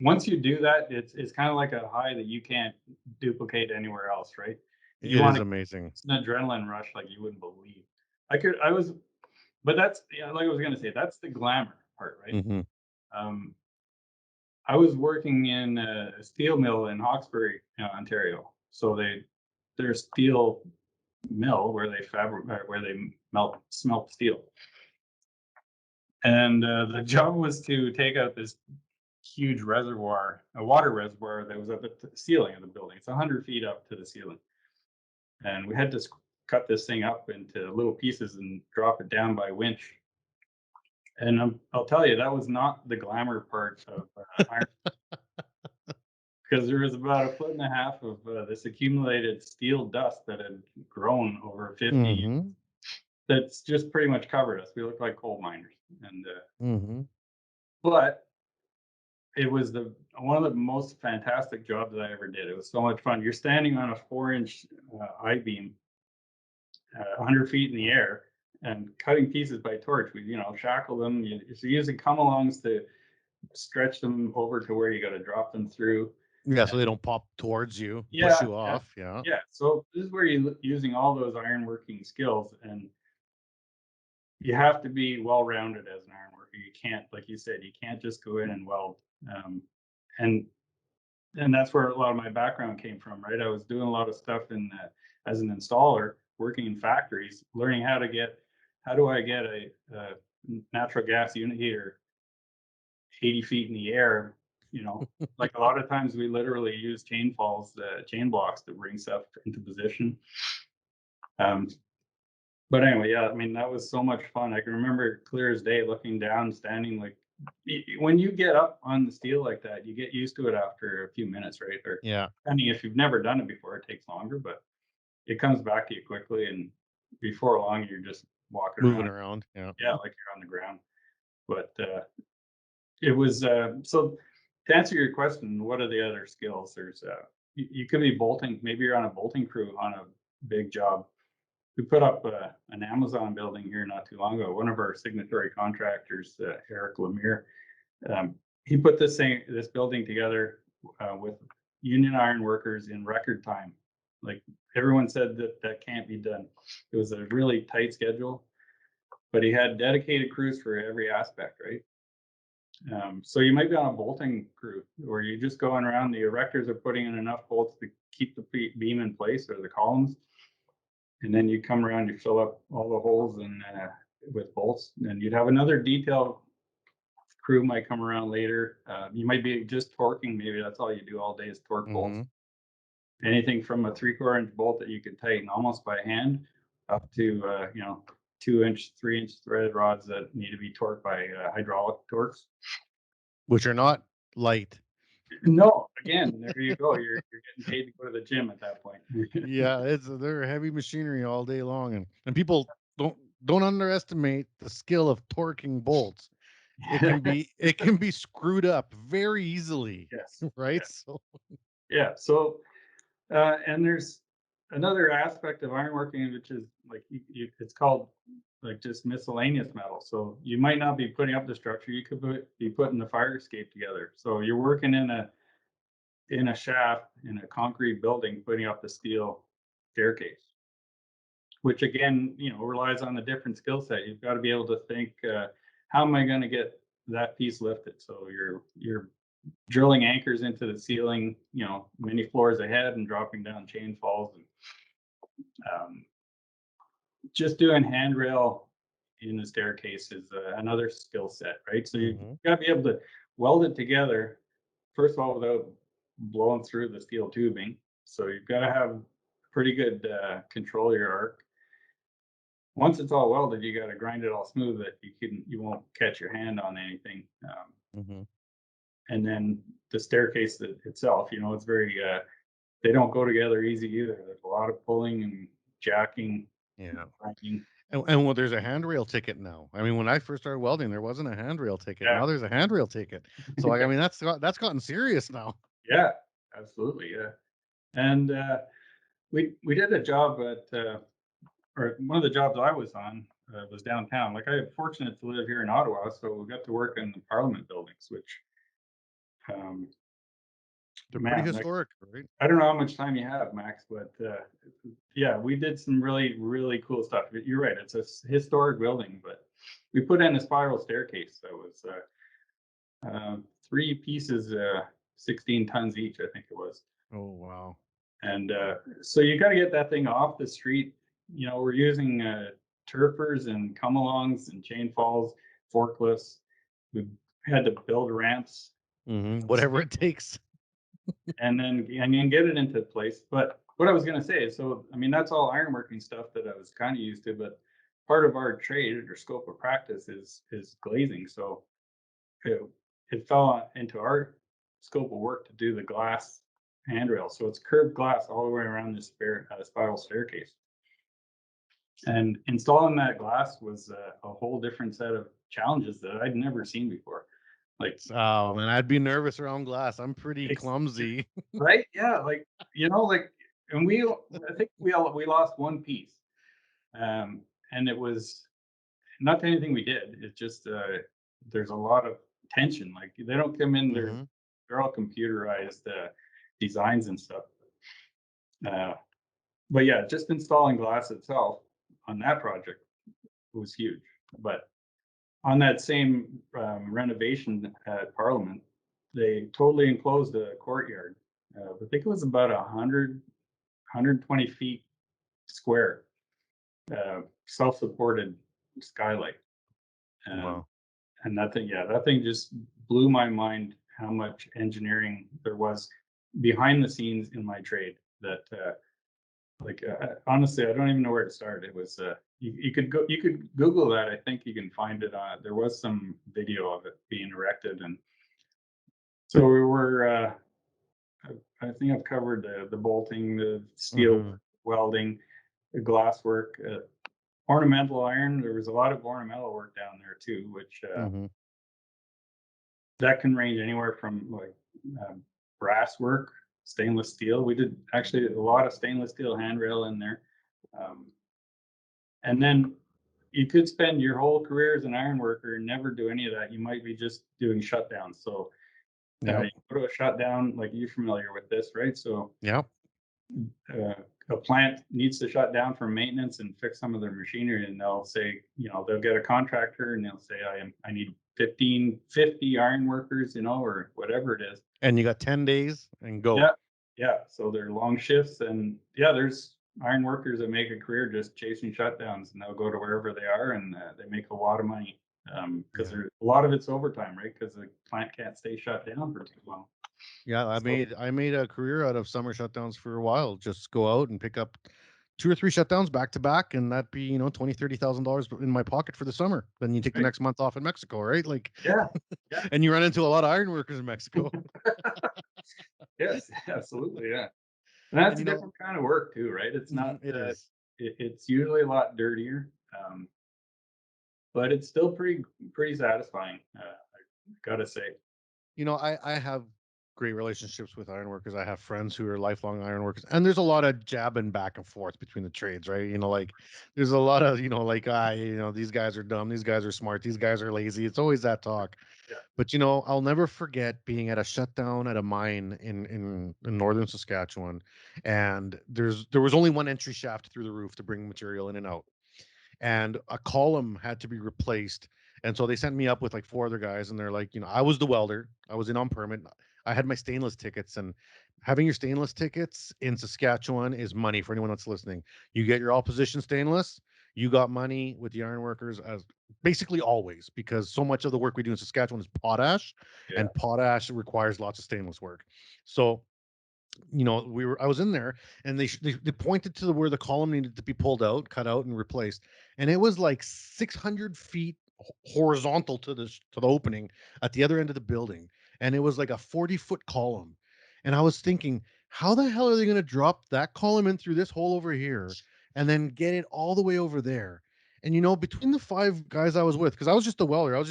S4: Once you do that, it's kind of like a high that you can't duplicate anywhere else, right? You
S3: It is
S4: want to,
S3: amazing.
S4: it's an adrenaline rush like you wouldn't believe. I was, but that's, yeah, like I was gonna say, that's the glamour part, right?
S3: Mhm.
S4: Um, I was working in a steel mill in Hawkesbury, Ontario. So their steel mill where they smelt steel, and the job was to take out this huge reservoir, a water reservoir that was up at the ceiling of the building. It's 100 feet up to the ceiling. And we had to cut this thing up into little pieces and drop it down by winch. And I'll tell you, that was not the glamour part of iron, because there was about 1.5 foot of this accumulated steel dust that had grown over 50 years.
S3: Mhm.
S4: That's just pretty much covered us. We looked like coal miners. And
S3: Mhm.
S4: but it was one of the most fantastic jobs that I ever did. It was so much fun. You're standing on a 4-inch I-beam, 100 feet in the air, and cutting pieces by torch. We, shackle them. So using come-alongs to stretch them over to where you got to drop them through.
S3: Yeah, so they don't pop towards you, push
S4: Yeah,
S3: you
S4: yeah,
S3: off. Yeah.
S4: yeah. So this is where you're using all those ironworking skills, and you have to be well-rounded as an ironworker. You can't, like you said, you can't just go in and weld. Um, and and that's where a lot of my background came from, right? I was doing a lot of stuff as an installer, working in factories, learning how do I get a natural gas unit heater 80 feet in the air, you know, like a lot of times we literally use chain blocks to bring stuff into position. Um, but anyway, yeah, I mean, that was so much fun. I can remember clear as day looking down, standing like, when you get up on the steel like that, you get used to it after a few minutes, right? Or
S3: Yeah.
S4: depending if you've never done it before, it takes longer, but it comes back to you quickly. And before long, you're just walking
S3: Moving
S4: around.
S3: around. Yeah.
S4: Yeah, like you're on the ground. But it was so to answer your question, what are the other skills? There's you could be bolting. Maybe you're on a bolting crew on a big job. we put up an Amazon building here not too long ago. One of our signatory contractors, Eric Lemire, he put this building together with union iron workers in record time. Like everyone said that can't be done. It was a really tight schedule, but he had dedicated crews for every aspect, right? So you might be on a bolting crew where you're just going around, the erectors are putting in enough bolts to keep the beam in place or the columns. And then you come around, you fill up all the holes and with bolts, and you'd have another detail crew might come around later. You might be just torquing, maybe that's all you do all day is torque bolts. Anything from a 3/4 inch bolt that you can tighten almost by hand up to 2-inch, 3-inch threaded rods that need to be torqued by hydraulic torques.
S3: Which are not light.
S4: No, again, there you go. You're getting paid to go to the gym at that point.
S3: Yeah, they're heavy machinery all day long, and people don't underestimate the skill of torquing bolts. It can be screwed up very easily.
S4: Yes.
S3: Right.
S4: Yeah.
S3: So
S4: Yeah. So and there's another aspect of ironworking, which is like it's called like just miscellaneous metal. So you might not be putting up the structure, you could be putting the fire escape together. So you're working in a shaft in a concrete building, putting up the steel staircase, which again, relies on a different skill set. You've got to be able to think, how am I going to get that piece lifted? So you're drilling anchors into the ceiling, many floors ahead and dropping down chain falls, and just doing handrail in the staircase is another skill set, right? So you've got to be able to weld it together, first of all, without blowing through the steel tubing. So you've got to have pretty good control of your arc. Once it's all welded, you got to grind it all smooth that you won't catch your hand on anything. And then the staircase itself, it's very they don't go together easy either. There's a lot of pulling and jacking.
S3: yeah.
S4: Cranking.
S3: And well, there's a handrail ticket now. I mean, when I first started welding, there wasn't a handrail ticket.
S4: Yeah.
S3: Now there's a handrail ticket. So like, I mean, that's gotten serious now.
S4: Yeah, absolutely. Yeah. And we did a job or one of the jobs I was on was downtown. Like I'm fortunate to live here in Ottawa, so we got to work in the Parliament buildings, which
S3: They're
S4: man,
S3: pretty
S4: like,
S3: historic, right?
S4: I don't know how much time you have, Max, but yeah, we did some really, really cool stuff. You're right, it's a historic building, but we put in a spiral staircase that was 3 pieces, 16 tons each, I think it was.
S3: Oh wow.
S4: And so you got to get that thing off the street. We're using turfers and come-alongs and chain falls, forklifts. We had to build ramps.
S3: Whatever it takes.
S4: And then get it into place. But what I was going to say is, so I mean, that's all ironworking stuff that I was kind of used to. But part of our trade or scope of practice is glazing. So it fell into our scope of work to do the glass handrail. So it's curved glass all the way around this spiral staircase. And installing that glass was a whole different set of challenges that I'd never seen before. Like,
S3: oh man, I'd be nervous around glass. I'm pretty clumsy.
S4: Right? Yeah, and I think we lost one piece, and it was not anything we did. It's just there's a lot of tension. Like they don't come in, they're all computerized designs and stuff. But yeah, just installing glass itself on that project was huge. But on that same renovation at Parliament, they totally enclosed a courtyard. I think it was about 120 feet square, self-supported skylight.
S3: Wow.
S4: And that thing just blew my mind how much engineering there was behind the scenes in my trade. That honestly, I don't even know where to start. It was you could Google that. I think you can find it on. There was some video of it being erected, and so we were. I think I've covered the bolting, the steel welding, the glass work, ornamental iron. There was a lot of ornamental work down there too, which that can range anywhere from like brass work, stainless steel. We did actually a lot of stainless steel handrail in there. And then you could spend your whole career as an iron worker and never do any of that. You might be just doing shutdowns. So
S3: Yeah.
S4: you go to a shutdown, like you're familiar with this, right? So
S3: Yeah.
S4: uh, a plant needs to shut down for maintenance and fix some of their machinery, and they'll say, they'll get a contractor and they'll say, I need 50 iron workers, or whatever it is.
S3: And you got 10 days and go.
S4: Yeah. Yeah. So they're long shifts, and yeah, there's iron workers that make a career just chasing shutdowns, and they'll go to wherever they are, and they make a lot of money because
S3: Yeah.
S4: a lot of it's overtime, right? Because the plant can't stay shut down for too long.
S3: Yeah,
S4: So
S3: I made a career out of summer shutdowns for a while. Just go out and pick up 2 or 3 shutdowns back to back, and that'd be, $20,000-$30,000 in my pocket for the summer. Then you take the
S4: right.
S3: next month off in Mexico, right? Like,
S4: Yeah. Yeah.
S3: and you run into a lot of iron workers in Mexico.
S4: Yes. Absolutely. Yeah. And that's
S3: And
S4: a different kind of work too, right? It's not.
S3: it is.
S4: It's usually a lot dirtier, but it's still pretty satisfying. I gotta say.
S3: I have great relationships with ironworkers. I have friends who are lifelong ironworkers, and there's a lot of jabbing back and forth between the trades, right? Like there's a lot of, like, these guys are dumb, these guys are smart, these guys are lazy. It's always that talk.
S4: Yeah.
S3: But I'll never forget being at a shutdown at a mine in northern Saskatchewan, and there was only one entry shaft through the roof to bring material in and out, and a column had to be replaced. And so they sent me up with like 4 other guys, and they're like, I was the welder. I was in on permit. I had my stainless tickets, and having your stainless tickets in Saskatchewan is money for anyone that's listening. You get your all position stainless, you got money with the ironworkers as basically always, because so much of the work we do in Saskatchewan is potash,
S4: Yeah.
S3: and potash requires lots of stainless work. So I was in there, and they pointed to where the column needed to be pulled out, cut out, and replaced, and it was like 600 feet horizontal to the opening at the other end of the building, and it was like a 40-foot column, and I was thinking, how the hell are they going to drop that column in through this hole over here, and then get it all the way over there? And between the 5 guys I was with, because I was just a welder,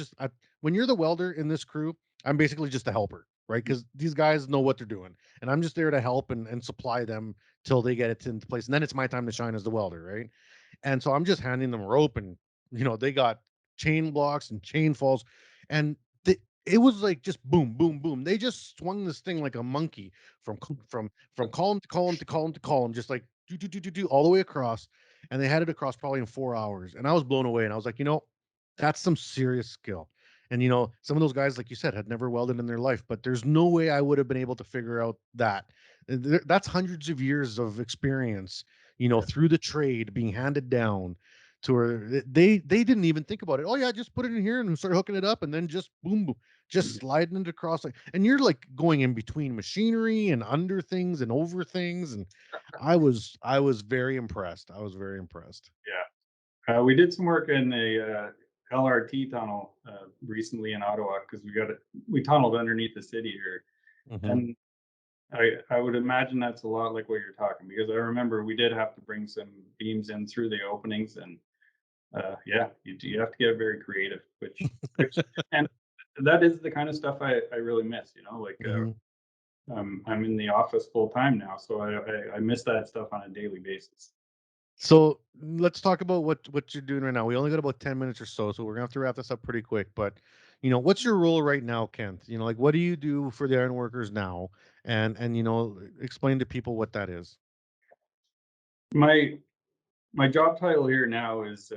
S3: when you're the welder in this crew, I'm basically just a helper, right? Because these guys know what they're doing, and I'm just there to help and supply them till they get it into place. And then it's my time to shine as the welder, right? And so I'm just handing them rope, and they got chain blocks and chain falls, and it was like just boom, boom, boom. They just swung this thing like a monkey from column to column to column to column, just like do all the way across, and they had it across probably in 4 hours, and I was blown away, and I was like, that's some serious skill. And some of those guys, like you said, had never welded in their life, but there's no way I would have been able to figure out that. That's hundreds of years of experience, through the trade being handed down to where they didn't even think about it. Oh yeah, just put it in here and start hooking it up, and then just boom, boom, just sliding it across. And you're like going in between machinery and under things and over things, and I was very impressed. I was very impressed.
S4: Yeah. We did some work in the LRT tunnel recently in Ottawa because we tunneled underneath the city here,
S3: Mhm.
S4: and I would imagine that's a lot like what you're talking, because I remember we did have to bring some beams in through the openings, and yeah, you have to get very creative, which and that is the kind of stuff I really miss. Like
S3: Mhm.
S4: I'm in the office full time now, so I miss that stuff on a daily basis.
S3: So let's talk about what you're doing right now. We only got about 10 minutes or so we're gonna have to wrap this up pretty quick. But what's your role right now, Kent? Like, what do you do for the ironworkers now? And explain to people what that is.
S4: My my job title here now is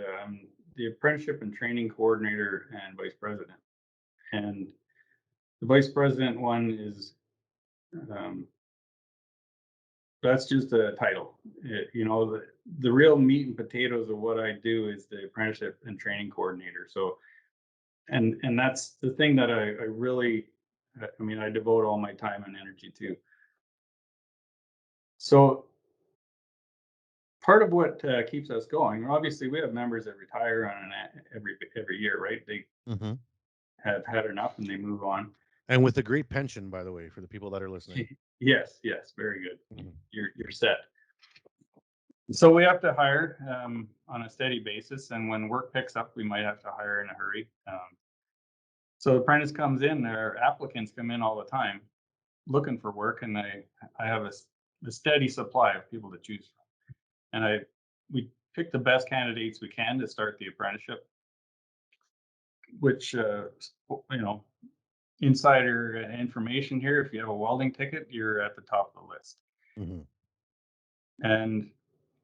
S4: the Apprenticeship and Training Coordinator and Vice President. And the Vice President one is um, that's just a title. The real meat and potatoes of what I do is the Apprenticeship and Training Coordinator. So, and that's the thing that I really, I mean, I devote all my time and energy to. So part of what keeps us going, obviously, we have members that retire on every year, right? They
S3: Hmm.
S4: have had enough and they move on.
S3: And with a great pension, by the way, for the people that are listening.
S4: Yes, yes, very good.
S3: Mhm.
S4: You're set. So we have to hire on a steady basis, and when work picks up, we might have to hire in a hurry. So the apprentice comes in, their applicants come in all the time looking for work, and I have a steady supply of people to choose from. And we pick the best candidates we can to start the apprenticeship, which, insider information here, if you have a welding ticket, you're at the top of the list.
S3: Mhm.
S4: And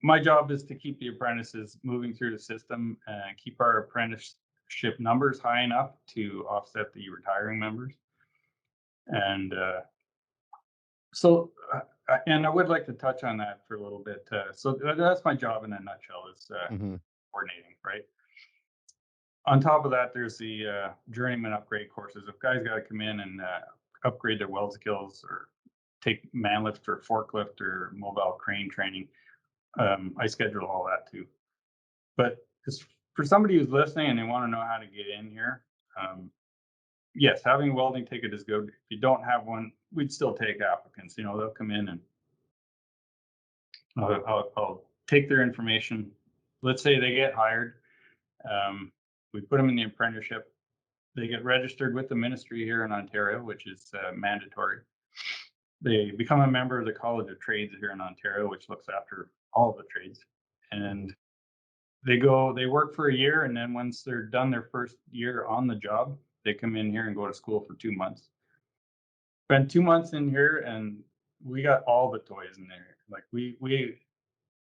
S4: my job is to keep the apprentices moving through the system and keep our apprenticeship numbers high enough to offset the retiring members. And and I would like to touch on that for a little bit. So that's my job in a nutshell, is
S3: Mhm.
S4: coordinating, right? On top of that, there's the journeyman upgrade courses. If guys got to come in and upgrade their weld skills or take man lift or forklift or mobile crane training, I schedule all that too. But for somebody who's listening and they want to know how to get in here, yes, having a welding ticket is good. If you don't have one, we'd still take applicants. They'll come in and I'll take their information. Let's say they get hired. We put them in the apprenticeship. They get registered with the ministry here in Ontario, which is mandatory. They become a member of the College of Trades here in Ontario, which looks after all of the trades. And they work for a year, and then once they're done their first year on the job, they come in here and go to school for 2 months. Spend 2 months in here, and we got all the toys in there. Like we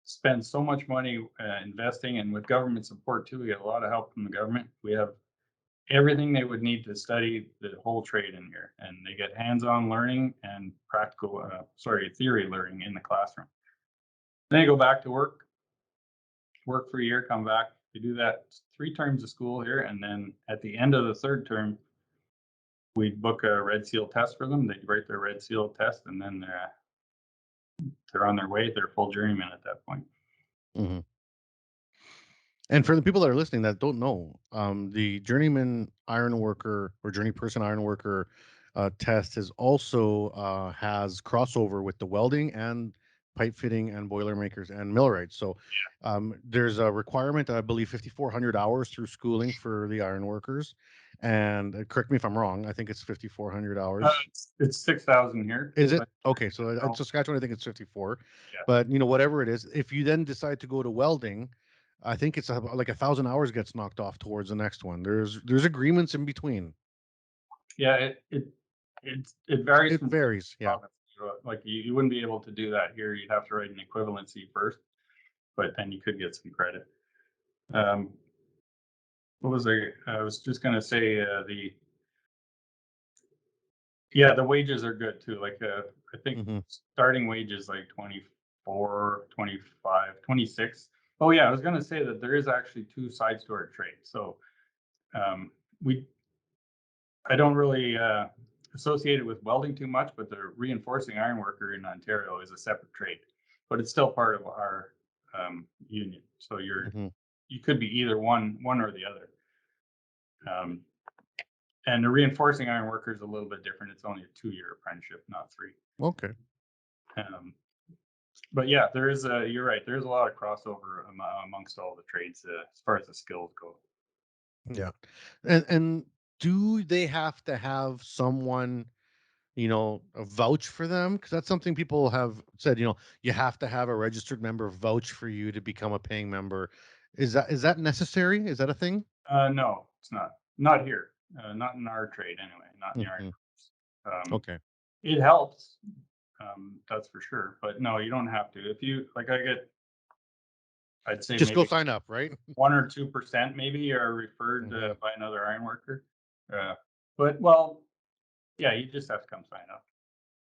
S4: spend so much money investing, and with government support too, we get a lot of help from the government. We have everything they would need to study the whole trade in here, and they get hands-on learning and theory learning in the classroom. Then they go back to work for a year, come back. They do that 3 terms of school here, and then at the end of the 3rd term, we book a red seal test for them. They write their red seal test, and then they're on their way. They're full journeyman at that point.
S3: Mhm. And for the people that are listening that don't know, the journeyman iron worker or journey person iron worker test is also has crossover with the welding and pipe fitting and boiler makers and millwrights. So there's a requirement, I believe, 5,400 hours through schooling for the iron workers. And correct me if I'm wrong. I think it's 5,400 hours.
S4: It's 6,000 here.
S3: Is it?
S4: But
S3: Okay, so in Saskatchewan, I think it's 54.
S4: Yeah.
S3: But whatever it is, if you then decide to go to welding, I think it's like 1,000 hours gets knocked off towards the next one. There's agreements in between.
S4: Yeah, it varies
S3: It
S4: from
S3: varies. Yeah.
S4: province. Like you wouldn't be able to do that here. You'd have to write an equivalency first, but then you could get some credit. What was I was just going to say, the wages are good too. Like I think starting wage is like 24, 25, 26. Oh yeah, I was going to say that there is actually 2 sides to our trade. So I don't really associate it with welding too much, but the reinforcing iron worker in Ontario is a separate trade, but it's still part of our union. So you could be either one or the other. And the reinforcing iron worker is a little bit different. It's only a 2-year apprenticeship, not 3.
S3: Okay.
S4: But yeah, you're right. There's a lot of crossover amongst all the trades as far as the skills go.
S3: Yeah. And do they have to have someone, vouch for them? Because that's something people have said, you have to have a registered member vouch for you to become a paying member. Is that necessary? Is that a thing?
S4: No, it's not. Not here. Not in our trade anyway. Not in the iron workers.
S3: Okay.
S4: It helps. That's for sure. But no, you don't have to. If you I'd say
S3: Just
S4: maybe
S3: go sign up, right?
S4: 1 or 2% maybe are referred by another iron worker. Yeah, you just have to come sign up.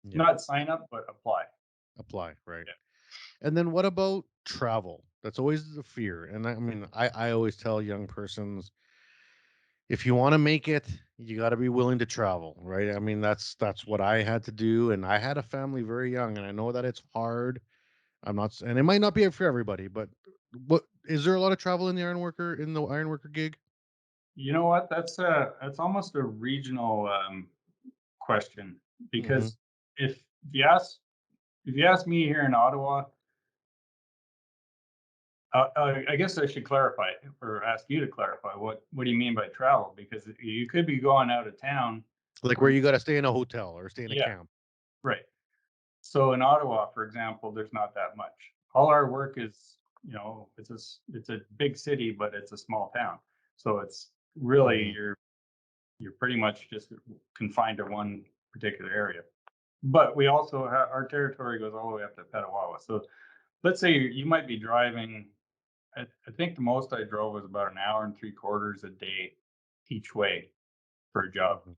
S3: Yeah.
S4: Not sign up, but apply.
S3: Apply, right?
S4: Yeah.
S3: And then what about travel? That's always the fear. And I mean, I always tell young persons, if you want to make it, you got to be willing to travel, right? I mean, that's what I had to do, and I had a family very young, and I know that it's hard. And it might not be for everybody, but what is there a lot of travel in the ironworker gig?
S4: You know what? That's almost a regional question,
S3: Mm-hmm.
S4: because if you ask me here in Ottawa, I guess I should clarify or ask you to clarify what do you mean by travel? Because you could be going out of town.
S3: Like where you got to stay in a hotel or stay in a
S4: Yeah,
S3: camp.
S4: right. So in Ottawa, for example, there's not that much. All our work is you know, it's a big city, but it's a small town. So it's really
S3: Mhm.
S4: you're pretty much just confined to one particular area. But we also have our territory goes all the way up to Petawawa. So let's say you might be driving. I think the most I drove was about an hour and 3/4 a day each way for a job.
S3: Mhm.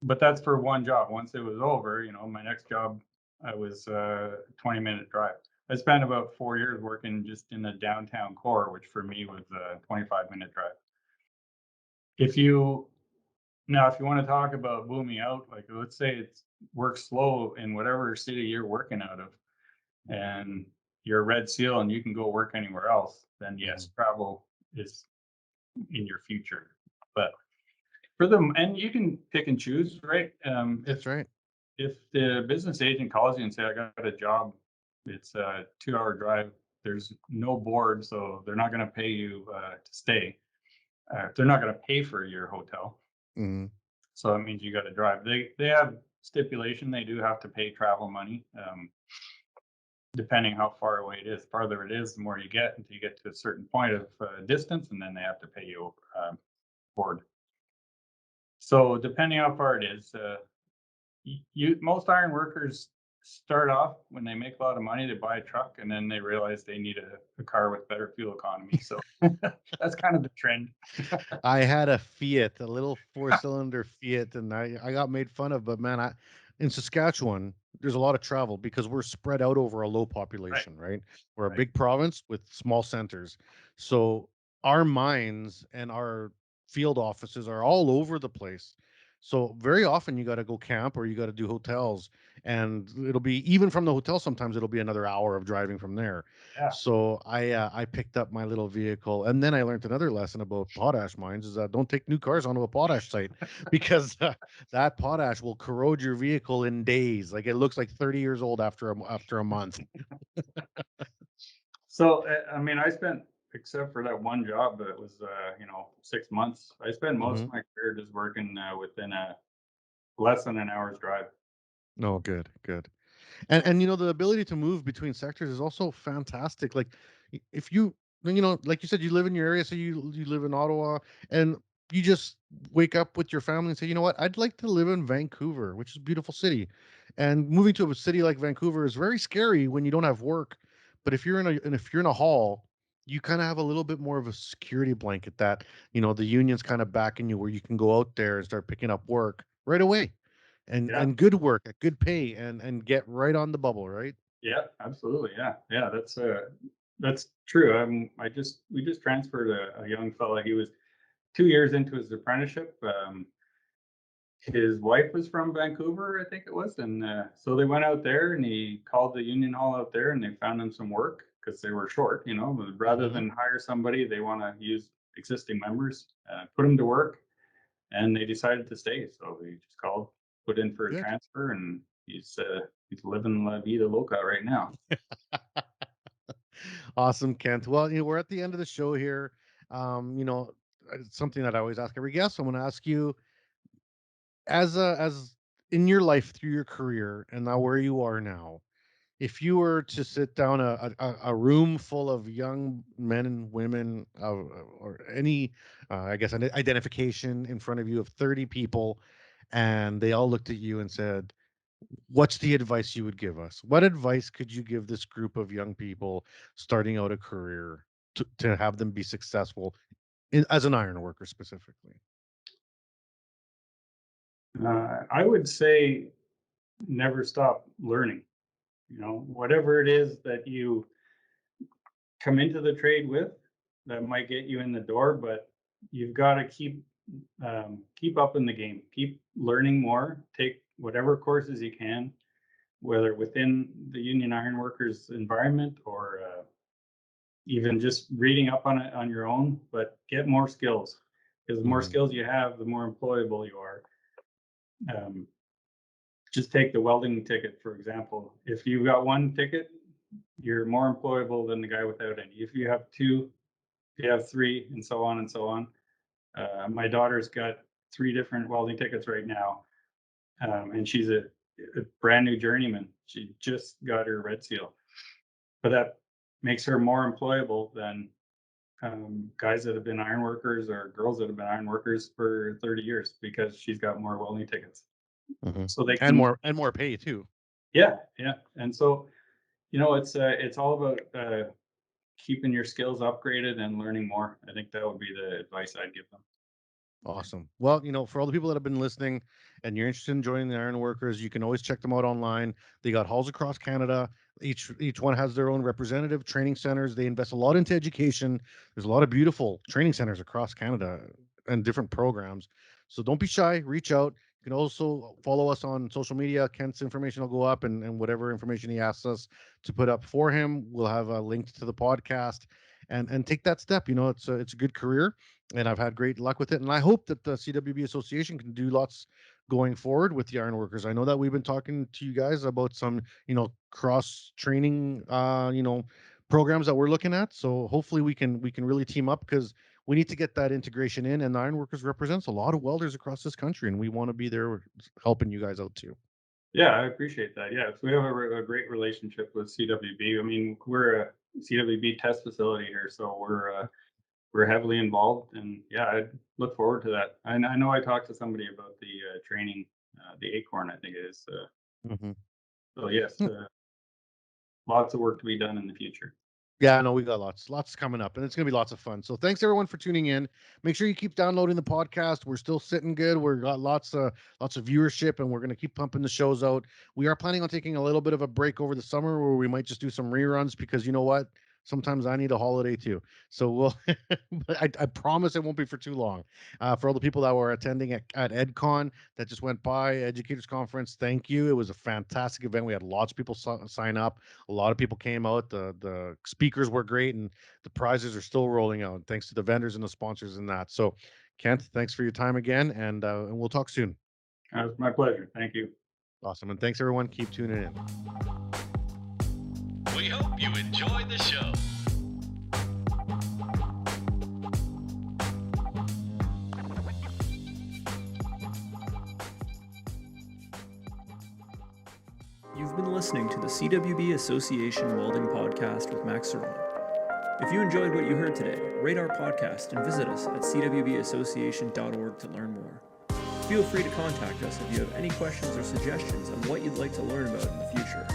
S4: But that's for one job. Once it was over, you know, my next job, I was 20-minute drive. I spent about 4 years working just in the downtown core, which for me was a 25-minute drive. If you Now, if you want to talk about booming out, like let's say it's work slow in whatever city you're working out of, and you're a red seal and you can go work anywhere else, then yes,
S3: Mhm.
S4: travel is in your future. But for them, and you can pick and choose, right?
S3: That's right.
S4: If the business agent calls you and say, I got a job, it's a 2-hour drive. There's no board, so they're not going to pay you to stay. They're not going to pay for your hotel.
S3: Mhm.
S4: So that means you got to drive. They have stipulation. They do have to pay travel money, depending how far away it is. The farther it is, the more you get until you get to a certain point of distance, and then they have to pay you board. So depending how far it is, you most iron workers start off when they make a lot of money, they buy a truck, and then they realize they need a car with better fuel economy. So that's kind of the trend.
S3: I had a Fiat, a little four-cylinder Fiat, and I got made fun of, but man, I in Saskatchewan, there's a lot of travel because we're spread out over a low
S4: Right,
S3: population, right? We're a
S4: right.
S3: big province with small centers. So our mines and our field offices are all over the place. So very often you got to go camp or you got to do hotels, and it'll be even from the hotel sometimes it'll be another hour of driving from there.
S4: Yeah.
S3: So I picked up my little vehicle, and then I learned another lesson about potash mines: is that don't take new cars onto a potash site because that potash will corrode your vehicle in days. Like it looks like 30 years old after a month.
S4: So I mean, I spent, except for that one job that was 6 months. I spent most
S3: Hmm.
S4: of my career just working within a less than an hour's drive.
S3: No, good, good. And you know the ability to move between sectors is also fantastic. Like if you like you said, you live in your area, so you live in Ottawa, and you just wake up with your family and say, you know what, I'd like to live in Vancouver, which is a beautiful city. And moving to a city like Vancouver is very scary when you don't have work. But if you're in a hall, you kind of have a little bit more of a security blanket that the union's kind of backing you, where you can go out there and start picking up work right away, and
S4: Yeah,
S3: and good work at good pay, and get right on the bubble, right?
S4: yeah, absolutely. Yeah, yeah, that's true. We just transferred a young fella. He was 2 years into his apprenticeship. His wife was from Vancouver, I think it was, and so they went out there, and he called the union hall out there, and they found him some work because they were short. You know, rather
S3: Mhm.
S4: than hire somebody, they want to use existing members, put them to work, and they decided to stay. So he just called, put in for a
S3: Good.
S4: transfer, and he's living la vida loca right now.
S3: Awesome, Kent. Well, we're at the end of the show here. It's something that I always ask every guest. I'm going to ask you, as in your life through your career and now where you are now, if you were to sit down a room full of young men and women or any, I guess, an identification in front of you of 30 people, and they all looked at you and said, what's the advice you would give us? What advice could you give this group of young people starting out a career to have them be successful as an iron worker specifically?
S4: I would say never stop learning. You know, whatever it is that you come into the trade with, that might get you in the door, but you've got to keep up in the game, keep learning more, take whatever courses you can, whether within the union ironworkers environment or even just reading up on it on your own, but get more skills, because the more
S3: Hmm.
S4: skills you have, the more employable you are. Um, just take the welding ticket, for example. If you've got one ticket, you're more employable than the guy without any. If you have two, if you have three, and so on and so on. My daughter's got three different welding tickets right now, and she's a brand new journeyman. She just got her red seal, but that makes her more employable than guys that have been ironworkers or girls that have been ironworkers for 30 years because she's got more welding tickets. So they can,
S3: and more pay too.
S4: yeah. And so, it's all about keeping your skills upgraded and learning more. I think that would be the advice I'd give them.
S3: Awesome. Well, for all the people that have been listening and you're interested in joining the Ironworkers, you can always check them out online. They got halls across Canada. Each one has their own representative training centers. They invest a lot into education. There's a lot of beautiful training centers across Canada and different programs. So don't be shy. Reach out. You can also follow us on social media. Kent's information will go up, and whatever information he asks us to put up for him, we'll have a link to the podcast. And take that step. It's a good career, and I've had great luck with it. And I hope that the CWB Association can do lots going forward with the Ironworkers. I know that we've been talking to you guys about some, cross training, programs that we're looking at. So hopefully we can really team up, because we need to get that integration in. And the Ironworkers represents a lot of welders across this country, and we want to be there helping you guys out too.
S4: Yeah, I appreciate that. Yeah, so we have a great relationship with CWB. I mean, we're a CWB test facility here, so we're heavily involved, and yeah, I look forward to that. I know I talked to somebody about the training, the Acorn, I think it is.
S3: Mhm.
S4: So yes, lots of work to be done in the future.
S3: Yeah, no, we got lots coming up, and it's gonna be lots of fun. So thanks everyone for tuning in. Make sure you keep downloading the podcast. We're still sitting good. We've got lots of viewership, and we're gonna keep pumping the shows out. We are planning on taking a little bit of a break over the summer, where we might just do some reruns, because you know what? Sometimes I need a holiday too. So we'll, but I promise it won't be for too long. For all the people that were attending at EdCon that just went by, Educators Conference, thank you. It was a fantastic event. We had lots of people sign up. A lot of people came out. The speakers were great, and the prizes are still rolling out, thanks to the vendors and the sponsors in that. So, Kent, thanks for your time again, and we'll talk soon.
S4: It's my pleasure. Thank you.
S3: Awesome, and thanks everyone. Keep tuning in.
S2: We hope you enjoyed the show.
S5: You've been listening to the CWB Association Welding Podcast with Max Ceron. If you enjoyed what you heard today, rate our podcast and visit us at cwbassociation.org to learn more. Feel free to contact us if you have any questions or suggestions on what you'd like to learn about in the future.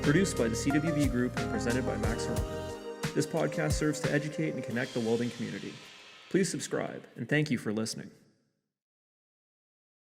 S5: Produced by the CWB Group and presented by Max Ceron. This podcast serves to educate and connect the welding community. Please subscribe, and thank you for listening.